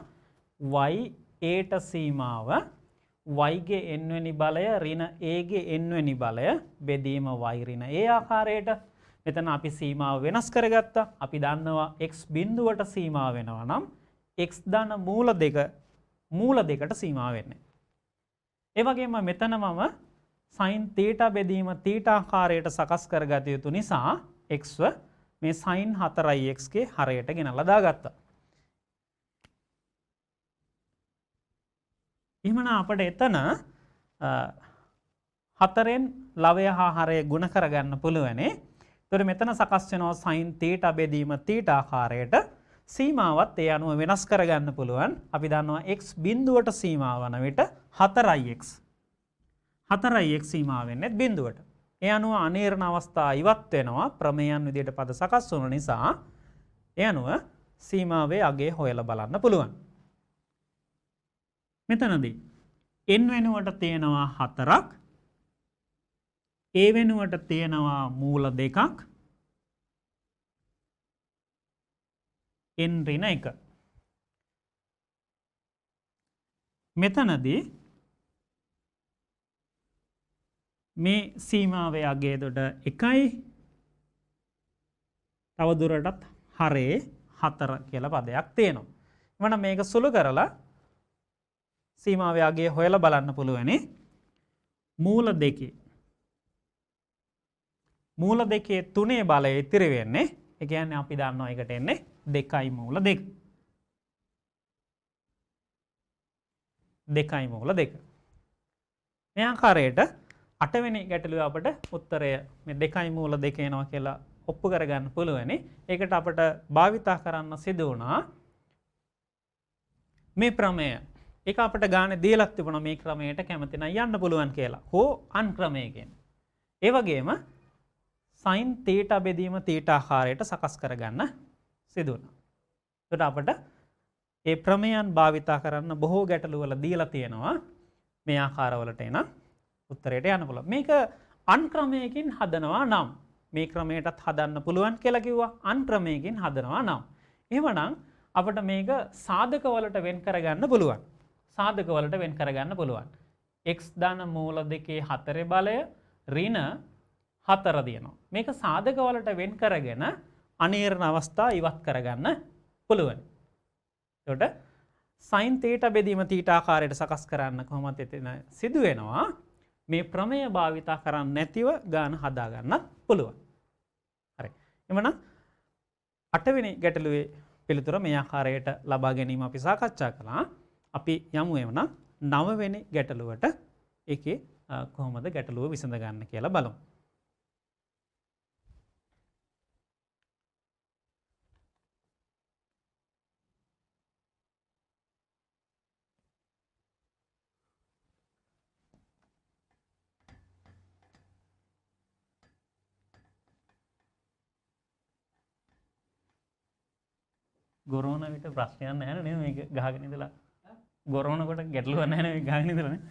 y a ට සීමාව y ගේ n වෙනි බලය ඍණ a ගේ n වෙනි බලය බෙදීම y ඍණ a ආකාරයට. මෙතන අපි සීමාව වෙනස් කරගත්තා. අපි දන්නවා x බිඳුවට සීමා වෙනවා නම් x ධන මූල දෙකට සීමා වෙන්නේ. ඒ වගේම මෙතන මම sin θ බෙදීම θ ආකාරයට සකස් කරගත යුතු නිසා x මේ sin 4x ගේ හරයට ගෙනල්ලා දාගත්තා. එහෙමනම් අපිට එතන 4න් ලවය හා හරය ගුණ කරගන්න පුළුවනේ. ඒතකොට මෙතන සකස් වෙනවා sin θ බෙදීම θ ආකාරයට. සීමාවත් ඒ අනුව වෙනස් කරගන්න පුළුවන්. අපි දන්නවා x බිඳුවට සීමා වන විට 4x. 4x සීමා වෙන්නේ බිඳුවට. ඒ අනුව අනීර්ණ අවස්ථා ඉවත් වෙනවා. ප්‍රමේයන් විදියට පද සකස් වුන නිසා ඒ අනුව සීමාවේ අගය හොයලා බලන්න පුළුවන්. මෙතනදී n වෙනුවට තියෙනවා 4ක් a වෙනුවට තියෙනවා මූල 2ක් n ඍණ 1. මෙතනදී මේ සීමාවේ අගය එතකොට 1යි. තව දුරටත් හරේ 4 කියලා පදයක් තියෙනවා. එවනම් මේක සුළු කරලා සීමාවේ අගය හොයලා බලන්න පුළුවනි. මූල දෙකේ මූල දෙකේ 3 බලය ඉතිරි වෙන්නේ. ඒ කියන්නේ අපි දන්නවා එකට එන්නේ 2යි මූල 2. 2යි මූල 2. මේ ආකාරයට 8 වෙනි ගැටලුවේ අපට උත්තරය මේ 2යි මූල 2 එනවා කියලා ඔප්පු කරගන්න පුළුවනි. ඒකට අපට භාවිතා කරන්න සිදු වුණා මේ ප්‍රමේය. ඒක අපිට ගානේ දීලා තිබුණා මේ ක්‍රමයට කැමති නම් යන්න පුළුවන් කියලා. හෝ අන් ක්‍රමයකින්. ඒ වගේම sin θ බෙදීම θ ආකාරයට සකස් කරගන්න සිදු වුණා. ඒකට අපිට ඒ ප්‍රමේයන් භාවිතා කරන්න බොහෝ ගැටලු වල දීලා තියෙනවා. මේ ආකාරවලට එන උත්තරයට යන්න පුළුවන්. මේක අන් ක්‍රමයකින් හදනවා නම් මේ ක්‍රමයටත් හදන්න පුළුවන් කියලා කිව්වා. අන් ක්‍රමයකින් හදනවා නම්. එහෙමනම් අපිට මේක සාධක වලට වෙන් කරගන්න පුළුවන්. සාධක වලට වෙන් කරගන්න පුළුවන්. x ධන මූල 2 4 බලය ඍණ 4 දිනනවා. මේක සාධක වලට වෙන් කරගෙන අනීර්ණ අවස්ථා ඉවත් කරගන්න පුළුවන්. එතකොට sin θ බෙදීම θ ආකාරයට සකස් කරන්න කොහොමද එතන සිදු වෙනවා. මේ ප්‍රමේය භාවිතා කරන්නේ නැතිව ගාන හදා ගන්නත් පුළුවන්. හරි. එමනම් 8 වෙනි ගැටලුවේ පිළිතුර මේ ආකාරයට ලබා ගැනීම අපි සාකච්ඡා කළා. අපි යමු එවනම් 9 වෙනි ගැටලුවට ඒකේ කොහොමද ගැටලුව විසඳ ගන්න කියලා බලමු. ගොරෝන විට ප්‍රශ්නයක් නැහැ නේද මේක ගහගෙන ඉඳලා ගොරෝන කොට ගැටලුවක් නැහැ නේ මේක ගහගෙන ඉඳලා නේ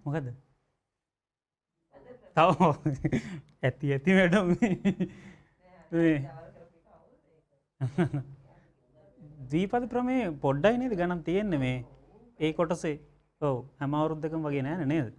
මොකද? තව ඇති මැඩම් මේ ද්විපද ප්‍රමේය පොඩ්ඩයි නේද ගණන් තියෙන්නේ මේ ඒ කොටසේ. ඔව් හැම අවුරුද්දකම වගේ නෑ නේද?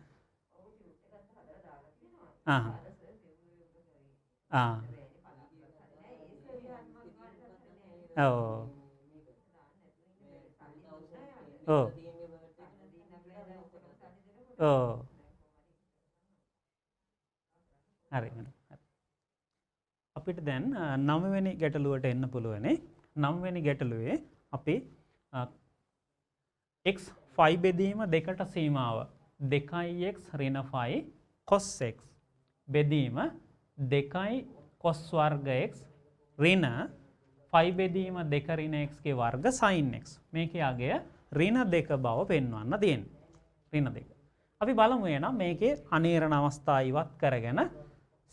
හරි. අපිට දැන් 9 වෙනි ගැටලුවට එන්න පුළුවනේ. 9 වෙනි ගැටලුවේ අපි x 5 බෙදීම දෙකට සීමාව 2x ඍණ 5 cos x බෙදීම 2 cos වර්ග x ඍණ 5 බෙදීම 2 ඍණ x ගේ වර්ග sin x. මේකේ අගය ඍණ 2 බව පෙන්වන්න තියෙනවා. ඍණ 2. අපි බලමු එනම් මේකේ අනීරණ අවස්ථා ඉවත් කරගෙන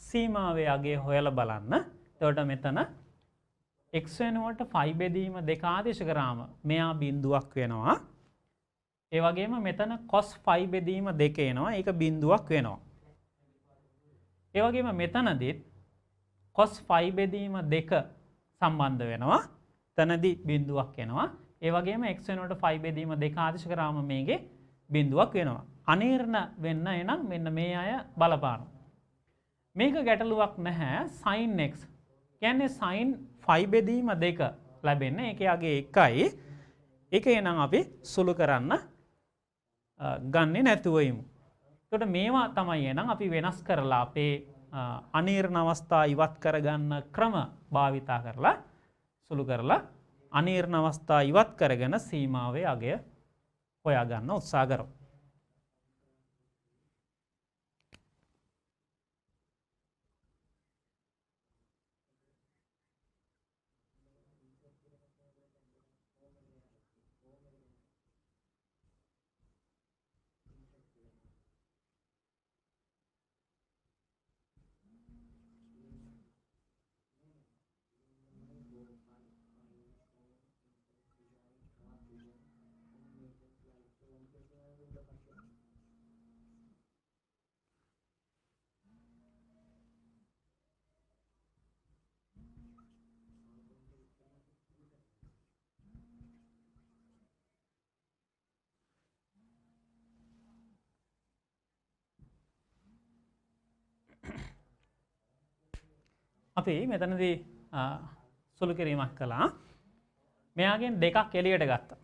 සීමාවේ අගය හොයලා බලන්න. එතකොට මෙතන x වෙනුවට 5 බෙදීම 2 ආදේශ කරාම මෙයා බිඳුවක් වෙනවා. ඒ වගේම මෙතන cos phi බෙදීම 2 එනවා. ඒක බිඳුවක් වෙනවා. ඒ වගේම මෙතනදිත් cos phi බෙදීම 2 සම්බන්ධ වෙනවා. තනදී බිඳුවක් එනවා. ඒ වගේම x වෙනුවට phi බෙදීම 2 ආදිශ කරාම මේකේ බිඳුවක් වෙනවා. අනීර්ණ වෙන්න එනම් මෙන්න මේ අය බලපානවා. මේක ගැටලුවක් නැහැ. sin x කියන්නේ sin phi බෙදීම 2 ලැබෙන්නේ. ඒකේ යගේ 1යි. ඒක එනම් අපි සුළු කරන්න ගන්නේ නැතුව ඉමු. එතකොට මේවා තමයි එනම් අපි වෙනස් කරලා අපේ අනීර්ණ අවස්ථා ඉවත් කරගන්න ක්‍රම භාවිතා කරලා සුළු කරලා අනීර්ණ අවස්ථා ඉවත් කරගෙන සීමාවේ අගය හොයාගන්න උත්සාහ කරමු. අපි මෙතනදී සුළු කිරීමක් කළා. මෙයාගෙන් දෙකක් එළියට ගත්තා.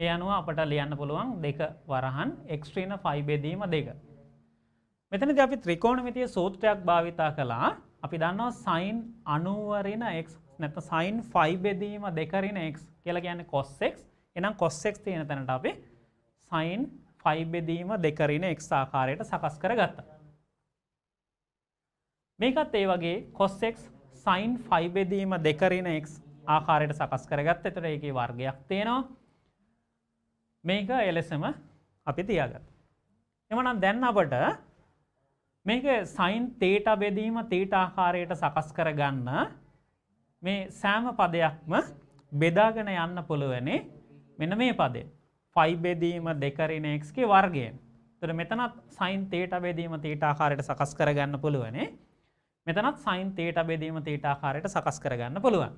ඒ අනුව අපට ලියන්න පුළුවන් 2 වරහන් x ඍණ phi බෙදීම 2. මෙතනදී අපි ත්‍රිකෝණමිතිය සූත්‍රයක් භාවිතා කළා. අපි දන්නවා sin 90 ඍණ x නැත්නම් sin phi බෙදීම 2 ඍණ x කියලා කියන්නේ cos x. එහෙනම් cos x තියෙන තැනට අපි sin phi බෙදීම 2 ඍණ x ආකාරයට සකස් කරගත්තා. මේකත් ඒ වගේ cos x sin phi බෙදීම 2 ඍණ x ආකාරයට සකස් කරගත්තා. එතකොට ඒකේ වර්ගයක් තියෙනවා. මේක එලෙසම අපි තියාගත්තා. එමනම් දැන් අපට මේක sin theta බෙදීම theta ආකාරයට සකස් කරගන්න මේ සෑම පදයක්ම බෙදාගෙන යන්න පුළුවනි. මෙන්න මේ පදේ phi බෙදීම 2 ඍණ x ගේ වර්ගයෙන්. එතකොට මෙතනත් sin theta බෙදීම theta ආකාරයට සකස් කරගන්න පුළුවනි. මෙතනත් sin theta බෙදීම theta ආකාරයට සකස් කරගන්න පුළුවන්.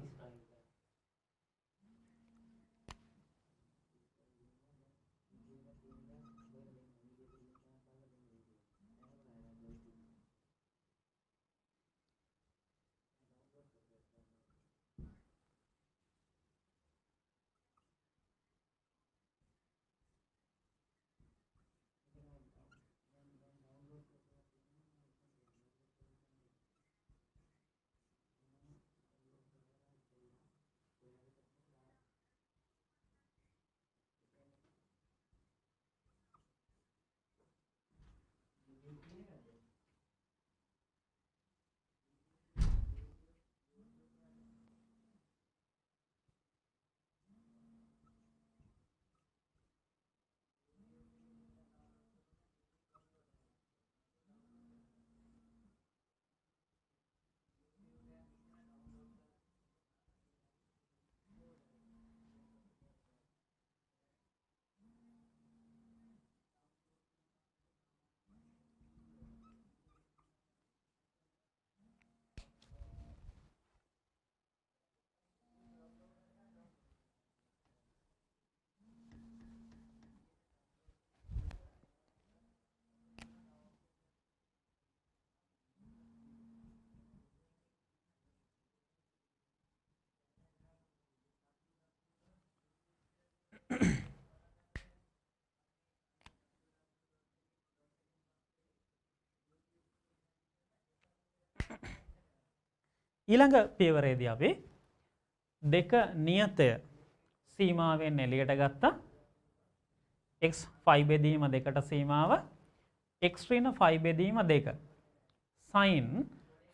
ඊළඟ පියවරේදී අපි දෙක නියතය සීමාවෙන් එළියට ගත්තා. x phi බෙදීම 2ට සීමාව x ඍණ phi බෙදීම 2 sin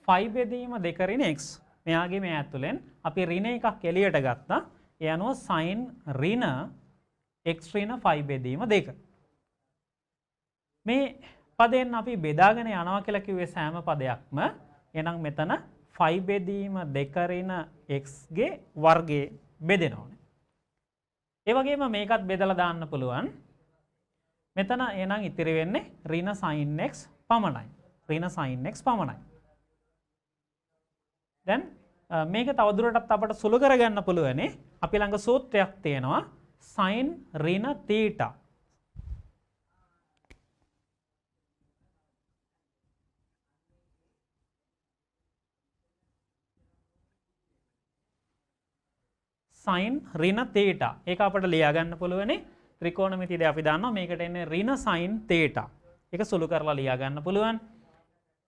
phi බෙදීම 2 ඍණ x මෙයාගේ මේ ඇතුලෙන් අපි ඍණ එකක් එළියට ගත්තා. ඒ අනුව sin ඍණ x ඍණ phi බෙදීම 2 මේ පදයෙන් අපි බෙදාගෙන යනවා කියලා කිව්වේ සෑම පදයක්ම එහෙනම් මෙතන phi බෙදීම 2 ඍණ x ගේ වර්ගයේ බෙදෙනවානේ. ඒ වගේම මේකත් බෙදලා දාන්න පුළුවන්. මෙතන එහෙනම් ඉතිරි වෙන්නේ ඍණ sin x පමණයි. ඍණ sin x පමණයි. දැන් මේක තවදුරටත් අපට සුළු කරගන්න පුළුවනේ. අපි ළඟ සූත්‍රයක් තියෙනවා sin ඍණ θ. sin ඍණ θ. ඒක අපිට ලියා ගන්න පුළුවනේ. ත්‍රිකෝණමිතියදී අපි දන්නවා මේකට එන්නේ ඍණ sin θ. ඒක සුළු කරලා ලියා ගන්න පුළුවන්.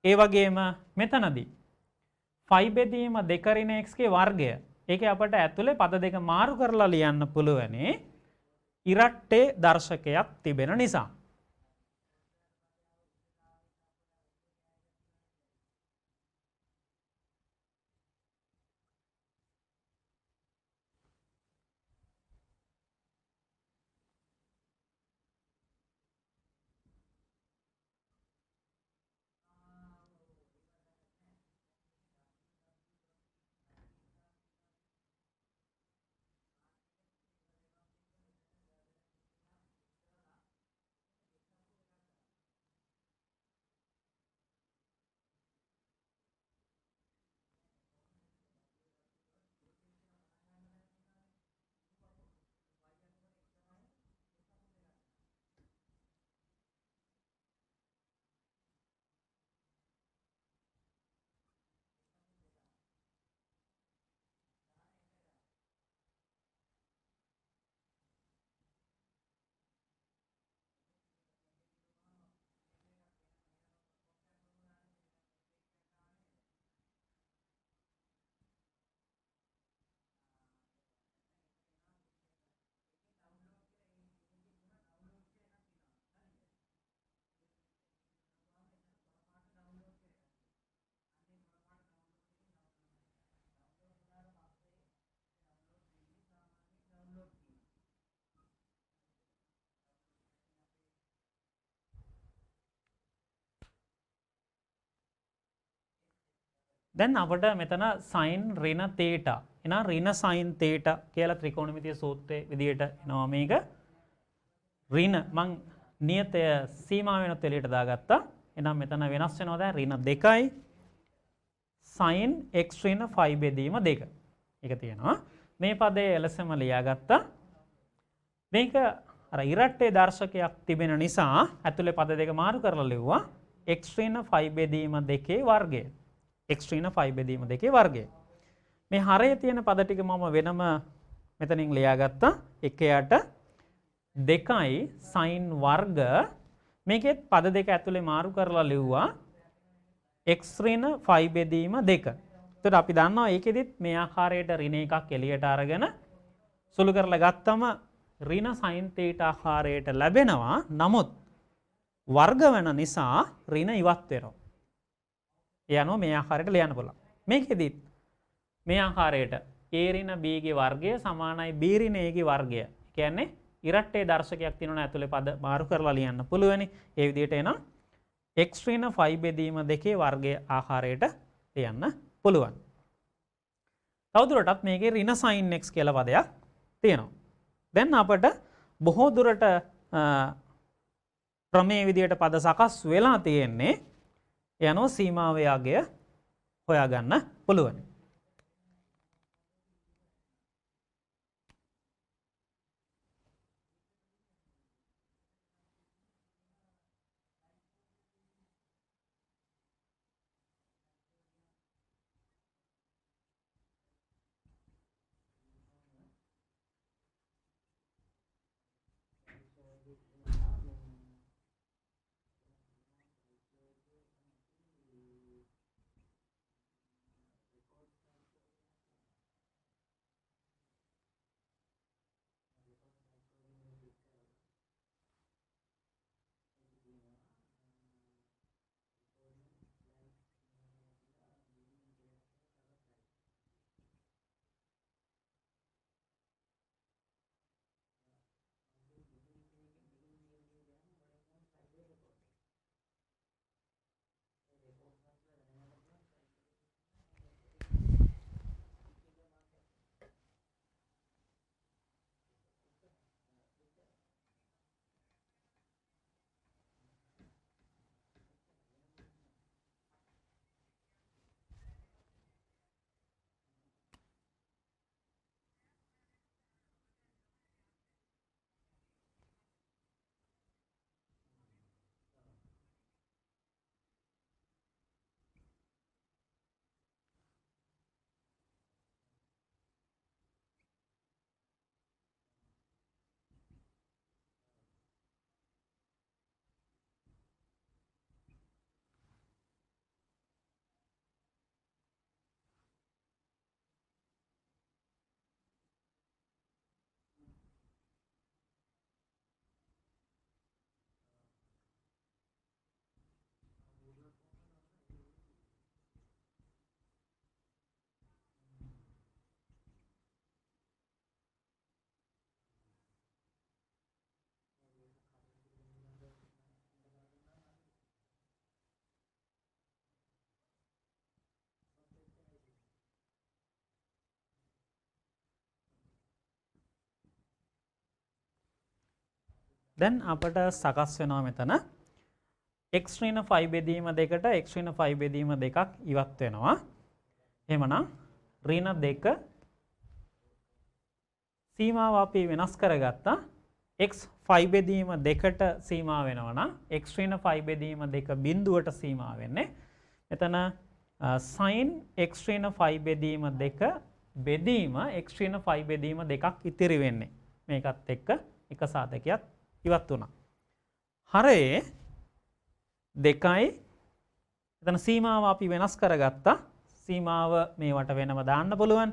ඒ වගේම මෙතනදී 5 බෙදීම 2 ඍණ x ගේ වර්ගය. ඒකේ අපට ඇතුලේ පද දෙක මාරු කරලා ලියන්න පුළුවනේ. ඉරට්ටේ දර්ශකයක් තිබෙන නිසා. දැන් අපිට මෙතන sin ඍණ θ. එහෙනම් ඍණ sin θ කියලා ත්‍රිකෝණමිතිය සූත්‍රයේ විදියට එනවා මේක. ඍණ මං නියතය සීමා වෙනත් එළියට දාගත්තා. එහෙනම් මෙතන වෙනස් වෙනවා දැන් ඍණ 2යි sin x ඍණ 5 බෙදීම 2. ඒක තියෙනවා. මේ පදයේ එලෙසම ලියාගත්තා. මේක අර ඉරට්ටේ දර්ශකයක් තිබෙන නිසා ඇතුලේ පද දෙක මාරු කරලා ලිව්වා x ඍණ 5 බෙදීම 2 වර්ගය. x ඍණ 5 බෙදීම 2 වර්ගය. මේ හරයේ තියෙන පද ටික මම වෙනම මෙතනින් ලියාගත්තා. එකයට 2යි sin වර්ග මේකෙත් පද දෙක ඇතුලේ මාරු කරලා ලිව්වා x ඍණ 5 බෙදීම 2. එතකොට අපි දන්නවා ඒකෙදිත් මේ ආකාරයට ඍණ එකක් එළියට අරගෙන සුළු කරලා ගත්තම ඍණ sin θ ආකාරයට ලැබෙනවා. නමුත් වර්ග වෙන නිසා ඍණ ඉවත් වෙනවා. ඒ අනුව මේ ආකාරයට ලියන්න පුළුවන්. මේකෙදිත් මේ ආකාරයට a ඍණ b ගේ වර්ගය සමානයි b ඍණ a ගේ වර්ගය. කියන්නේ ඉරට්ටේ දර්ශකයක් තියෙනවා ඇතුලේ පද මාරු කරලා ලියන්න පුළුවනි. ඒ විදිහට එනවා x ඍණ 5 බෙදීම 2 වර්ගය ආකාරයට ලියන්න පුළුවන්. තවදුරටත් මේකේ ඍණ sin x කියලා පදයක් තියෙනවා. දැන් අපට බොහෝ දුරට ක්‍රමයේ විදිහට පද සකස් වෙලා තියෙන්නේ යනෝ සීමාවේ අගය හොයාගන්න පුළුවන්. දැන් අපට සකස් වෙනවා මෙතන x ඍණ 5 බෙදීම 2ට x ඍණ 5 බෙදීම 2ක් ඉවත් වෙනවා. එහෙමනම් ඍණ 2 සීමාව අපි වෙනස් කරගත්තා. x 5 බෙදීම 2ට සීමා වෙනවා නම් x ඍණ 5 බෙදීම 2 බිඳුවට සීමා වෙන්නේ. මෙතන sin x ඍණ 5 බෙදීම 2 බෙදීම x ඍණ 5 බෙදීම 2ක් ඉතිරි වෙන්නේ. මේකත් එක්ක එක සාධකයක් ඉවත් වුණා. හරේ 2යි එතන සීමාව අපි වෙනස් කරගත්තා. සීමාව මේවට වෙනම දාන්න පුළුවන්.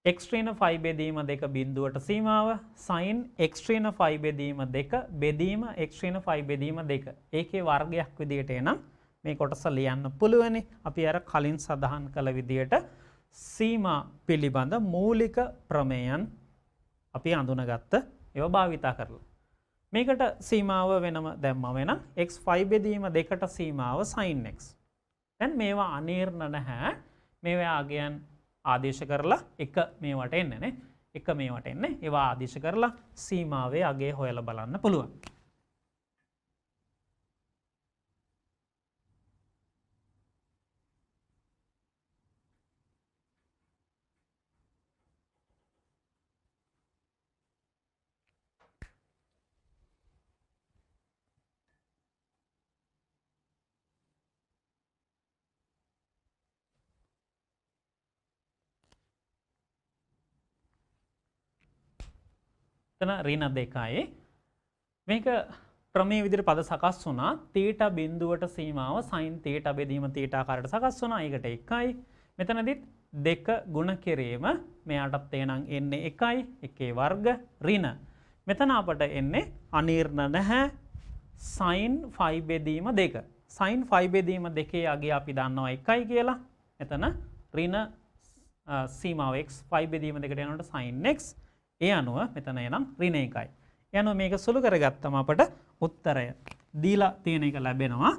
x ඍණ 5 බෙදීම 2 බිඳුවට සීමාව sin x ඍණ 5 බෙදීම 2 බෙදීම x ඍණ 5 බෙදීම 2 ඒකේ වර්ගයක් විදියට එනම් මේ කොටස ලියන්න පුළුවනි. අපි අර කලින් සඳහන් කළ විදියට සීමා පිළිබඳ මූලික ප්‍රමේයන් අපි අඳුනගත්ත ඒවා භාවිතා කරලා. මේකට සීමාව වෙනම දැම්මම වෙනම් x 5 බෙදීම 2ට සීමාව sin x. දැන් මේවා අනීර්ණ නැහැ. මේවා අගයන් ආදේශ කරලා එක මේවට එන්නේ නේ. එක මේවට එන්නේ. ඒවා ආදේශ කරලා සීමාවේ අගය හොයලා බලන්න පුළුවන්. ඍණ 2යි මේක ප්‍රමේය විදිහට පද සකස් වුණා. තීටා බිඳුවට සීමාව sin තීටා බෙදීම තීටා ආකාරයට සකස් වුණා. ඒකට 1යි. මෙතනදිත් 2 ගුණ කිරීම මෙයාටත් එහෙනම් එන්නේ 1යි. එකේ වර්ග ඍණ. මෙතන අපට එන්නේ අනීර්ණ නැහැ sin 5 බෙදීම 2. sin 5 බෙදීම 2 අගය අපි දන්නවා 1යි කියලා. මෙතන ඍණ සීමාව x 5 බෙදීම 2ට යනකොට sin x ඒ අනුව මෙතන එනම් ඍණ 1යි. ඒ අනුව මේක සුළු කරගත්තම අපට උත්තරය දීලා තියෙන එක ලැබෙනවා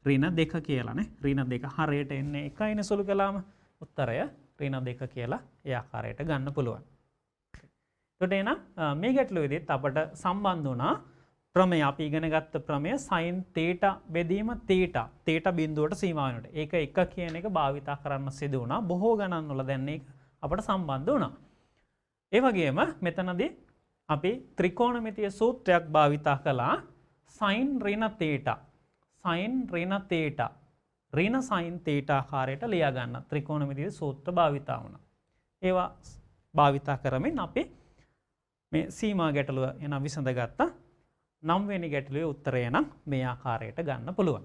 ඍණ 2 කියලානේ. ඍණ 2 හරයට එන්නේ 1යිනේ සුළු කළාම උත්තරය ඍණ 2 කියලා ඒ ආකාරයට ගන්න පුළුවන්. එතකොට එහෙනම් මේ ගැටලුවේදීත් අපට සම්බන්ධ වුණා ප්‍රමේය අපි ඉගෙන ගත්ත ප්‍රමේය sin තීටා බෙදීම තීටා බිඳුවට සීමා වෙනකොට. ඒක 1 කියන එක භාවිතා කරන්න සිදු වුණා. බොහෝ ගණන් වල දැන් ඒක අපට සම්බන්ධ වුණා. ඒ වගේම මෙතනදී අපි ත්‍රිකෝණමිතිය සූත්‍රයක් භාවිතා කළා sin ඍණ තීටා ඍණ sin තීටා ආකාරයට ලියා ගන්න ත්‍රිකෝණමිතිය සූත්‍ර භාවිතා වුණා. ඒවා භාවිතා කරමින් අපි මේ සීමා ගැටලුව එන විසඳගත්තා. 9 වෙනි ගැටලුවේ උත්තරය නම් මේ ආකාරයට ගන්න පුළුවන්.